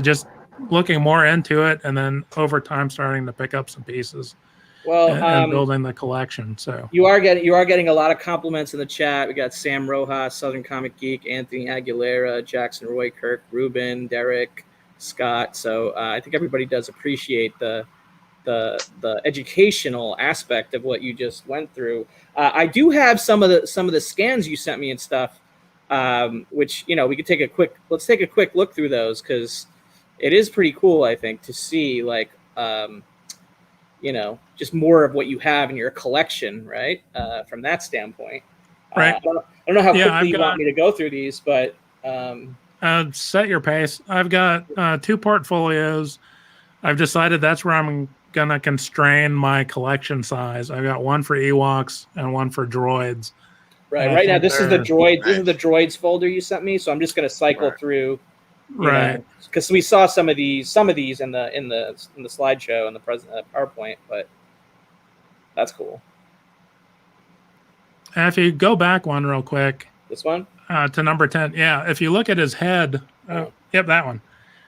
just looking more into it, and then over time starting to pick up some pieces. And building the collection. So you are getting a lot of compliments in the chat. We got Sam Rojas, Southern Comic Geek, Anthony Aguilera, Jackson Roy, Kirk, Ruben, Derek, Scott. So I think everybody does appreciate the educational aspect of what you just went through. I do have some of the scans you sent me and stuff, which we could take let's take a quick look through those because it is pretty cool. I think to see like. Just more of what you have in your collection, right? From that standpoint. Right. I don't know how quickly you want me to go through these, but... set your pace. I've got 2 portfolios. I've decided that's where I'm going to constrain my collection size. I've got one for Ewoks and one for droids. Right now, this is the droids. This is the droids folder you sent me, so I'm just going to cycle through... because we saw some of these in the slideshow and the PowerPoint, but that's cool. And if you go back one real quick, this one to number 10, if you look at his head, that one.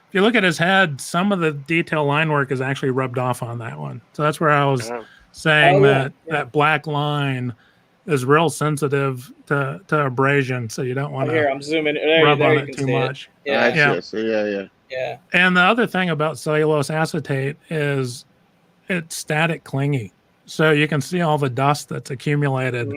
If you look at his head, some of the detail line work is actually rubbed off on that one. So that's where I was saying that black line is real sensitive to abrasion, so you don't want to I'm zooming rub on it too much. Yeah. And the other thing about cellulose acetate is it's static clingy, so you can see all the dust that's accumulated.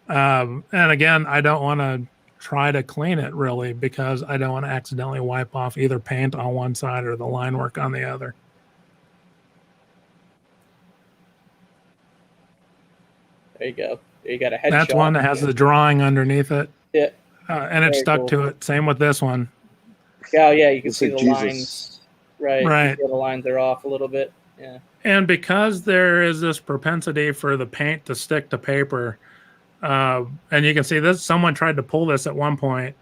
And again, I don't want to try to clean it really because I don't want to accidentally wipe off either paint on one side or the line work on the other. There you go. You got a headshot. That's one that has the drawing underneath it. Yeah. And it's stuck to it. Same with this one. Yeah, you can see the lines. Right. The lines are off a little bit. Yeah. And because there is this propensity for the paint to stick to paper, and you can see this, someone tried to pull this at one point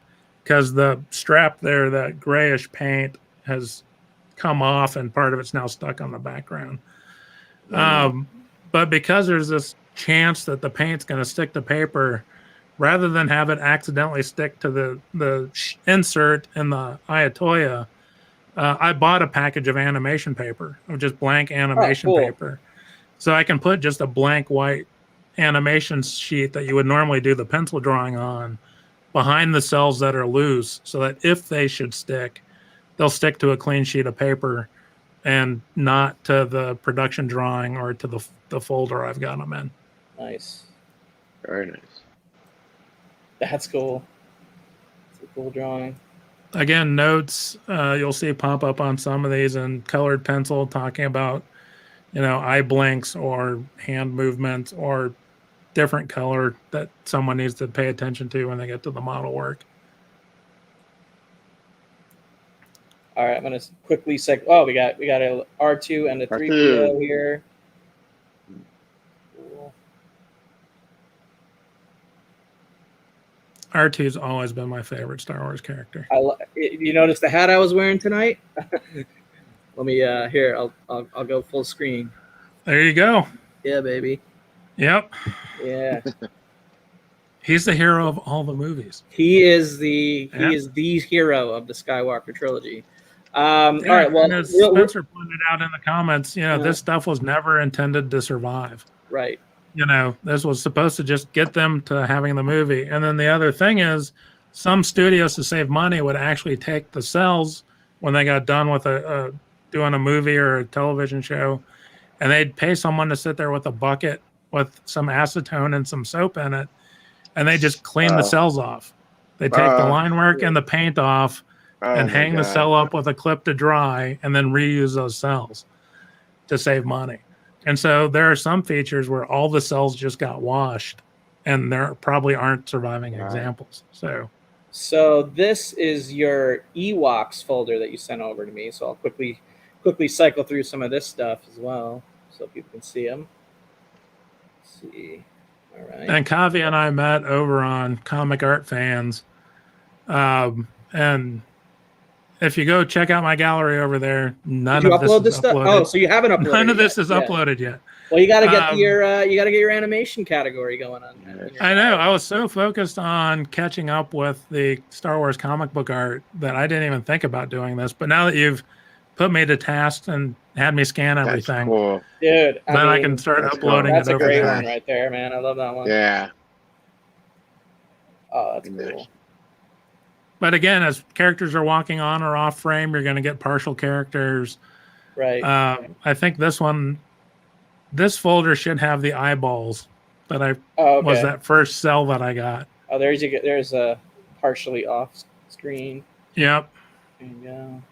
because the strap there, that grayish paint has come off and part of it's now stuck on the background. But because there's this chance that the paint's going to stick to paper, rather than have it accidentally stick to the insert in the Ayatoya, I bought a package of animation paper, of just blank animation paper. So I can put just a blank white animation sheet that you would normally do the pencil drawing on behind the cells that are loose, so that if they should stick, they'll stick to a clean sheet of paper and not to the production drawing or to the folder I've got them in. Nice. Very nice. That's cool. It's a cool drawing. Again, notes you'll see pop up on some of these in colored pencil talking about, eye blinks or hand movements or different color that someone needs to pay attention to when they get to the model work. All right, I'm gonna quickly we got a R2 and a 3PO here. Cool. R2's always been my favorite Star Wars character. You notice the hat I was wearing tonight? Let me here. I'll go full screen. There you go. Yeah, baby. Yep. Yeah. He's the hero of all the movies. He is the hero of the Skywalker trilogy. All right. Well, as Spencer pointed out in the comments, this stuff was never intended to survive. Right. This was supposed to just get them to having the movie. And then the other thing is, some studios, to save money, would actually take the cells when they got done with doing a movie or a television show, and they'd pay someone to sit there with a bucket with some acetone and some soap in it, and they just clean the cells off. They take the line work and the paint off and hang the cell up with a clip to dry and then reuse those cells to save money. And so there are some features where all the cells just got washed, and there probably aren't surviving examples. So this is your Ewoks folder that you sent over to me. So I'll quickly cycle through some of this stuff as well, so people can see them. Let's see. All right. And Kavi and I met over on Comic Art Fans. And if you go check out my gallery over there, none of this is uploaded. Oh, so you haven't uploaded. None of this is uploaded yet. Well, you got to get your animation category going on. I know. I was so focused on catching up with the Star Wars comic book art that I didn't even think about doing this. But now that you've put me to task and had me scan everything, that's cool. Dude, I can start uploading it over there. That's a great one right there, man. I love that one. Yeah. Oh, that's cool. But again, as characters are walking on or off frame, you're going to get partial characters. Right. I think this folder should have the eyeballs that was that first cell that I got. Oh, there's a partially off screen. Yep. There you go.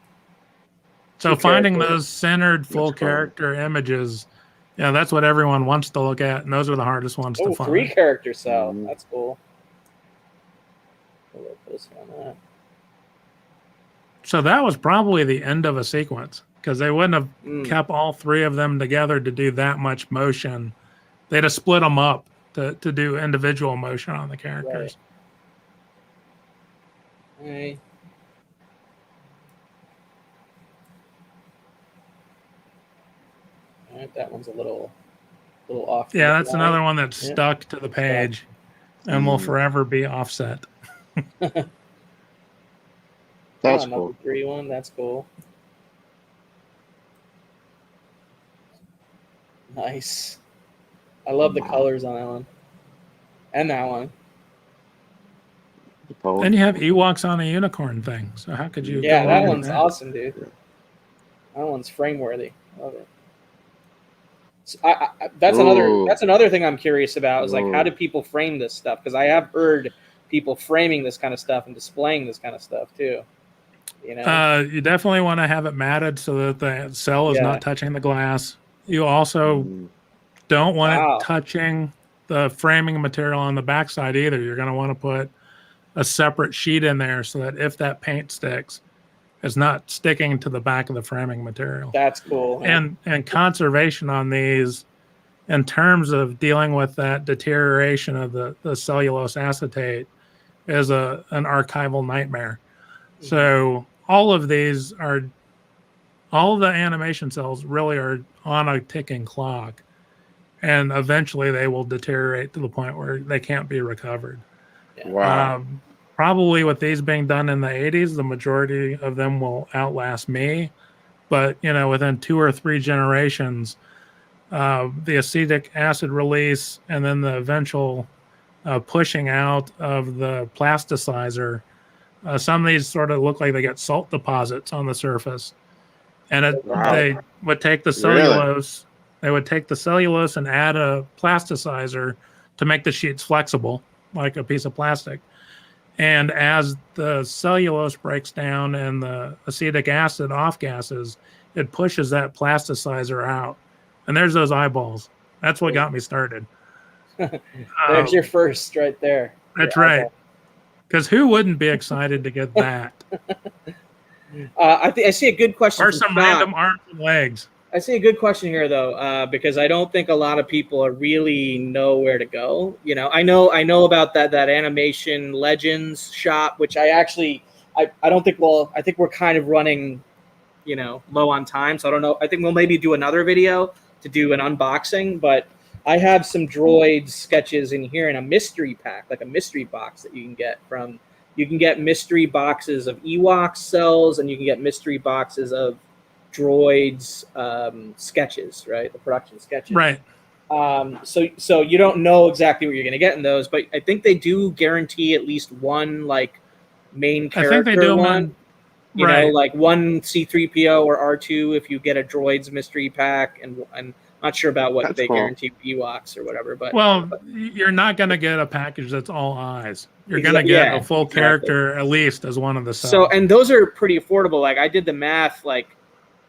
So finding those centered full character images, that's what everyone wants to look at, and those are the hardest ones to find. 3 character cell. That's cool. So that was probably the end of a sequence, because they wouldn't have kept all 3 of them together to do that much motion. They'd have split them up to do individual motion on the characters. Right. All right, that one's a little off. Yeah, that's another one that's stuck to the page and will forever be offset. That's cool. 3 one. That's cool. Nice. I love the colors on that one. And that one. And you have Ewoks on a unicorn thing. So how could you? Yeah, that one's awesome, dude. That one's frame worthy. Love it. So that's another thing I'm curious about is like, how do people frame this stuff? Because I have heard people framing this kind of stuff and displaying this kind of stuff too. You definitely want to have it matted so that the cell is not touching the glass. You also don't want it touching the framing material on the backside either. You're going to want to put a separate sheet in there so that if that paint sticks, it's not sticking to the back of the framing material. That's cool. And conservation on these, in terms of dealing with that deterioration of the cellulose acetate, is an archival nightmare. So all of the animation cells really are on a ticking clock, and eventually they will deteriorate to the point where they can't be recovered. Wow. Probably with these being done in the 80s, the majority of them will outlast me. But, within 2 or 3 generations, the acetic acid release and then the eventual pushing out of the plasticizer, some of these sort of look like they get salt deposits on the surface. And they would take the cellulose. They would take the cellulose and add a plasticizer to make the sheets flexible, like a piece of plastic. And as the cellulose breaks down and the acetic acid off gases, it pushes that plasticizer out. And there's those eyeballs. That's what got me started. There's your first right there. That's right. Because who wouldn't be excited to get that? I see a good question. Or some random arms and legs. I see a good question here, though, because I don't think a lot of people really know where to go. I know about that Animation Legends shop, which I don't think I think we're kind of running, low on time. So I don't know. I think we'll maybe do another video to do an unboxing, but I have some droid sketches in here in a mystery pack, like a mystery box that you can get from. You can get mystery boxes of Ewok cells, and you can get mystery boxes of droids sketches, right? The production sketches, right? So you don't know exactly what you're going to get in those, but I think they do guarantee at least one like main character. I think they do one. You know, like one C-3PO or R2 if you get a droids mystery pack, and Not sure about what That's they cool. guarantee Ewoks or whatever, but you're not going to get a package that's all eyes. You're going to get a full character at least as one of the cells. So, and those are pretty affordable. Like I did the math, like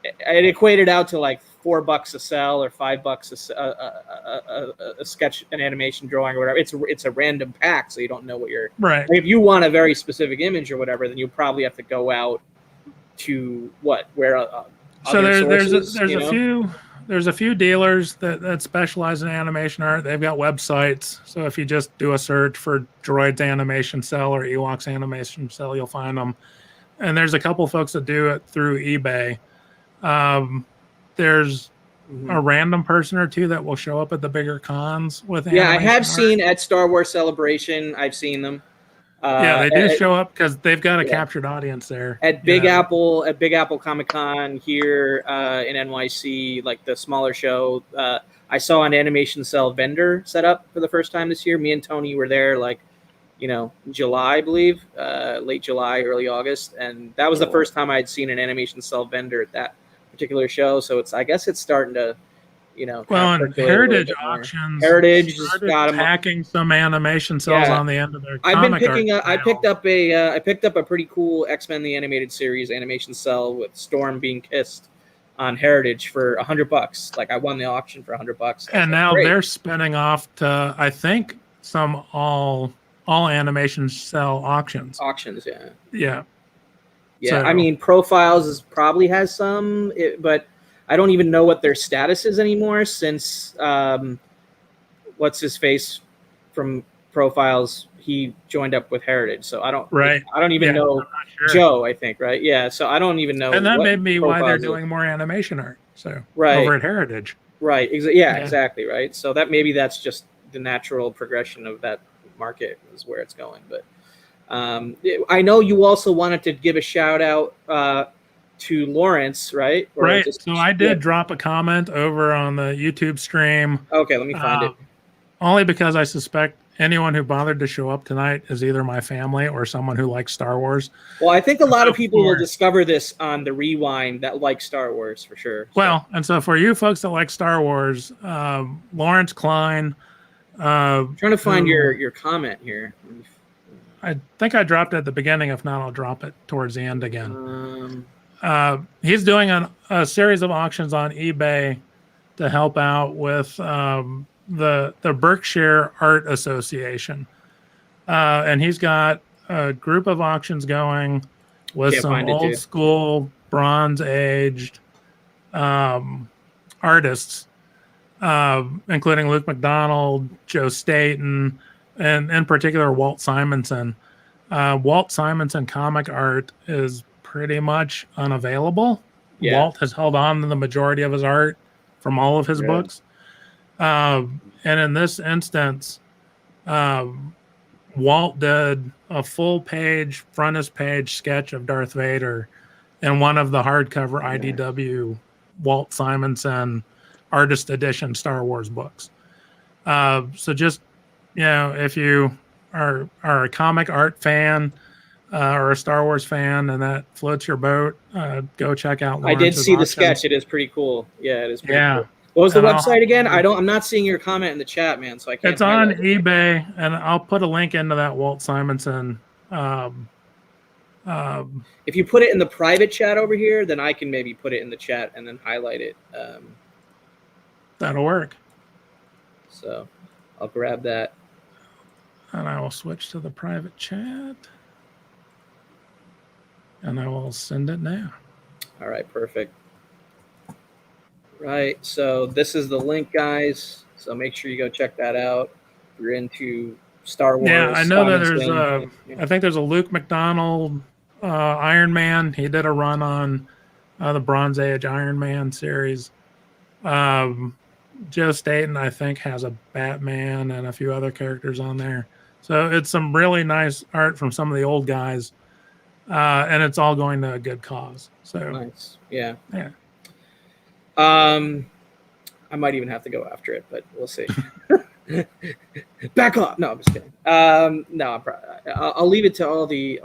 it equated out to like $4 a cell or $5 a sketch, an animation drawing or whatever. It's a random pack, so you don't know what you're right. Like if you want a very specific image or whatever, then you probably have to go out to so there's a few dealers that specialize in animation art. They've got websites. So if you just do a search for Droids Animation Cell or Ewoks Animation Cell, you'll find them. And there's a couple folks that do it through eBay. There's a random person or two that will show up at the bigger cons with animation I have art. seen at Star Wars Celebration. I've seen them. They do show up because they've got a captured audience there. At Big Apple Comic-Con here in NYC, like the smaller show, I saw an animation cell vendor set up for the first time this year. Me and Tony were there July, I believe, late July, early August. And that was the first time I'd seen an animation cell vendor at that particular show. So I guess it's starting to, and Heritage Auctions got packing some animation cells on the end of their comic I picked up a pretty cool X-Men the Animated Series animation cell with Storm being kissed on Heritage for $100. Like I won the auction for $100. And now they're spinning off to, I think, some all animation cell auctions. Yeah. So, I mean, Profiles probably has some, but I don't even know what their status is anymore since what's his face from Profiles, he joined up with Heritage. So I don't even know Joe, I think, right? Yeah. So I don't even know. And that may be why they're doing more animation art. So over at Heritage. Right. Exactly. Right. So that's just the natural progression of that market is where it's going. But I know you also wanted to give a shout out to Lawrence, right? So I did drop a comment over on the YouTube stream. Okay, let me find it. Only because I suspect anyone who bothered to show up tonight is either my family or someone who likes Star Wars. Well, I think a lot of people will discover this on the rewind that like Star Wars for sure. Well, and so for you folks that like Star Wars, Lawrence Klein. I'm trying to find your comment here. I think I dropped it at the beginning. If not, I'll drop it towards the end again. He's doing a series of auctions on eBay to help out with the Berkshire Art Association. And he's got a group of auctions going with some old school Bronze Aged artists, including Luke McDonald, Joe Staten, and in particular Walt Simonson. Walt Simonson comic art is pretty much unavailable. Walt has held on to the majority of his art from all of his books. And in this instance, Walt did a full page, frontispiece page sketch of Darth Vader in one of the hardcover IDW Walt Simonson Artist Edition Star Wars books. So just, if you are a comic art fan, or a Star Wars fan, and that floats your boat, go check out Lawrence's I did see the auction. sketch. It is pretty cool. Yeah, it is pretty cool. What was the website again? I'm not seeing your comment in the chat, man, so I can't. It's on eBay, and I'll put a link into that Walt Simonson. If you put it in the private chat over here, then I can maybe put it in the chat and then highlight it. That'll work. So I'll grab that. And I will switch to the private chat. And I will send it now. All right, perfect. Right, so this is the link, guys. So make sure you go check that out. If you're into Star Wars. Yeah, I know that there's I think there's a Luke McDonald Iron Man. He did a run on the Bronze Age Iron Man series. Joe Staten, I think, has a Batman and a few other characters on there. So it's some really nice art from some of the old guys. And it's all going to a good cause. So nice. Yeah. Yeah. I might even have to go after it, but we'll see. Back off. No, I'm just kidding. No, I'll leave it to all the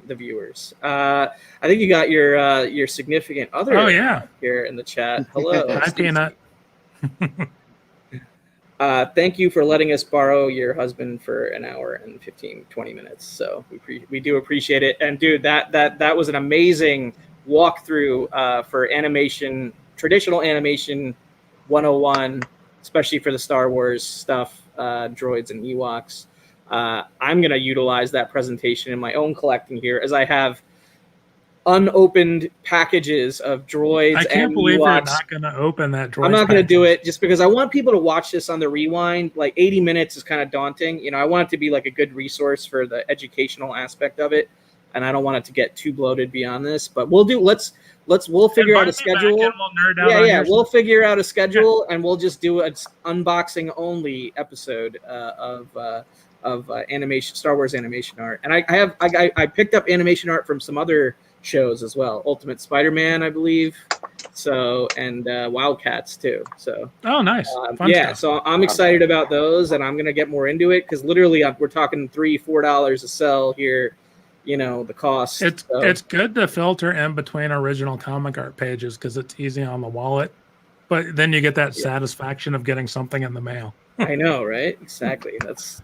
viewers. I think you got your significant other. Oh yeah. Here in the chat. Hello. Hi, Peanut. Thank you for letting us borrow your husband for an hour and 20 minutes. So we do appreciate it. And dude, that was an amazing walkthrough for animation, traditional animation 101, especially for the Star Wars stuff, droids and Ewoks. I'm going to utilize that presentation in my own collecting here, as I have unopened packages of droids. I can't and believe Ewoks. you're not going to open that droid. I'm not going to do it just because I want people to watch this on the rewind. Like 80 minutes is kind of daunting. You know, I want it to be like a good resource for the educational aspect of it, and I don't want it to get too bloated beyond this. But we'll figure out a schedule. We'll figure out a schedule, and we'll just do an unboxing only episode of animation, Star Wars animation art. And I picked up animation art from some other shows as well. Ultimate Spider-Man, I believe. So, and Wildcats too. So. Oh, nice. Yeah. Stuff. So I'm excited about those, and I'm gonna get more into it because literally we're talking $3-4 a sell here. You know the cost. It's good to filter in between original comic art pages because it's easy on the wallet, but then you get that satisfaction of getting something in the mail. I know, right? Exactly. That's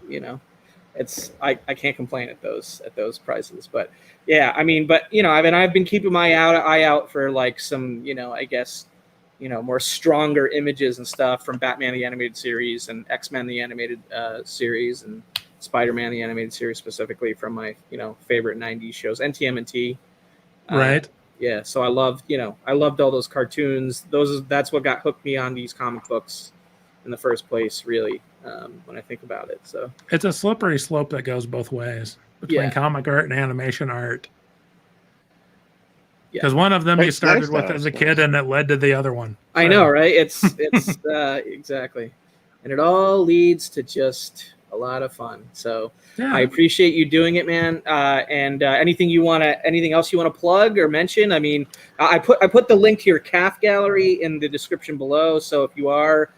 I can't complain at those prices, but yeah, I mean, but I've been keeping my eye out for like some, I guess, more stronger images and stuff from Batman the Animated Series and X-Men the Animated Series and Spider-Man the Animated Series, specifically from my favorite 90s shows, NTMNT. Right. Yeah, so I loved all those cartoons. That's what got hooked me on these comic books in the first place, really, when I think about it. So it's a slippery slope that goes both ways between comic art and animation art. Because one of them you started with as a kid, and it led to the other one. So. I know, right? It's exactly, and it all leads to just a lot of fun. So I appreciate you doing it, man. And anything else you want to plug or mention? I mean, I put the link to your CAF gallery in the description below. So if you are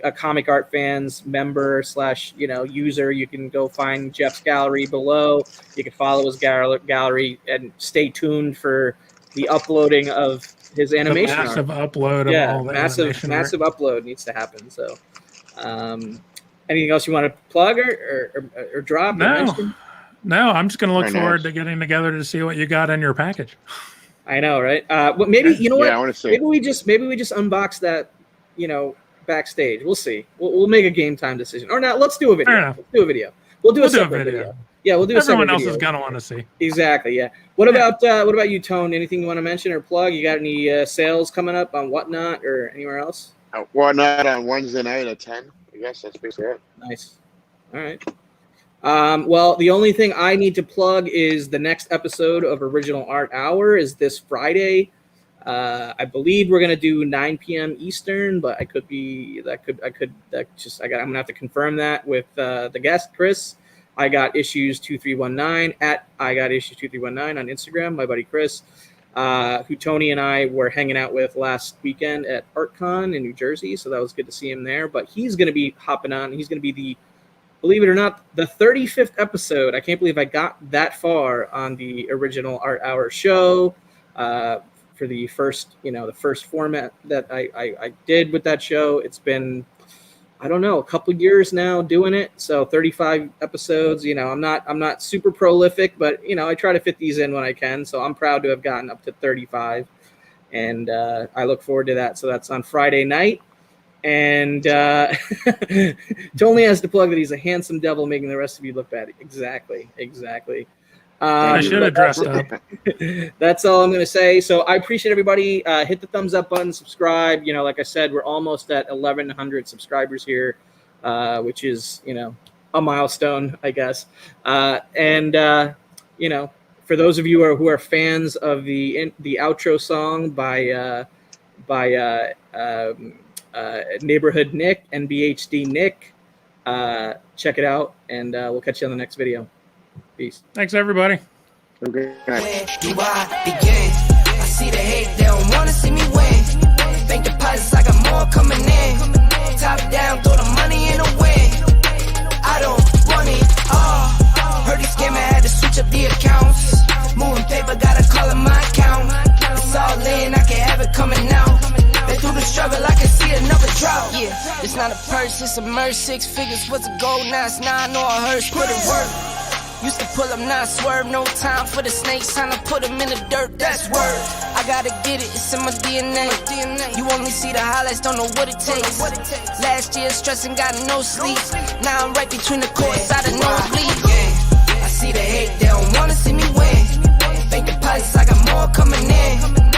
a Comic Art Fans member / user, you can go find Jeff's gallery below. You can follow his gallery and stay tuned for the uploading of his animation. Massive upload. Yeah, of all the massive upload needs to happen. So, anything else you want to plug or drop? No, I'm just going to look forward to getting together to see what you got in your package. I know, right? Well, maybe what? I want to see. Maybe we just unbox that, backstage. We'll see. We'll make a game time decision, or not. Let's do a video. Let's do a video. We'll do a separate video. Yeah, we'll do a separate video. Everyone else is gonna want to see. Exactly. Yeah. What about you, Tone? Anything you want to mention or plug? You got any sales coming up on Whatnot or anywhere else? Whatnot on Wednesday night at 10. I guess that's basically it. Nice. All right. Well, the only thing I need to plug is the next episode of Original Art Hour is this Friday. I believe we're gonna do 9 p.m. Eastern, but I'm gonna have to confirm that with the guest Chris. I got issues 2319 at I got issues 2319 on Instagram. My buddy Chris, who Tony and I were hanging out with last weekend at ArtCon in New Jersey, so that was good to see him there. But he's gonna be hopping on. He's gonna be believe it or not, the 35th episode. I can't believe I got that far on the Original Art Hour show. For the first, the first format that I did with that show. It's been, I don't know, a couple years now doing it. So 35 episodes, I'm not super prolific, but I try to fit these in when I can. So I'm proud to have gotten up to 35, and I look forward to that. So that's on Friday night. And Tony has to plug that he's a handsome devil making the rest of you look bad. Exactly. I should have dressed up. That's all I'm going to say. So I appreciate everybody. Hit the thumbs up button, subscribe. Like I said, we're almost at 1,100 subscribers here, which is, a milestone, I guess. And for those of you who are fans of the outro song by Neighborhood Nick, NBHD Nick, check it out, and we'll catch you on the next video. Peace. Thanks, everybody. Okay. Where do I begin? I see the hate, they don't want to see me win. Bank deposits, I got more coming in. Top down, throw the money in the wind. I don't want it all. Heard the scammer had to switch up the accounts. Moving paper, gotta call it my account. It's all in, I can have it coming out. Been through the struggle, I can see another drought. Yeah. It's not a purse, it's a merch. 6 figures was a goal, now it's 9 or a hearse. Put it work. Used to pull up, not swerve. No time for the snakes, time to put them in the dirt. That's word. I gotta get it, it's in my DNA. You only see the highlights, don't know what it takes. Last year stressing, got no sleep. Now I'm right between the courts, I don't know bleed. I see the hate, they don't wanna see me win. Bank deposits, I got more coming in.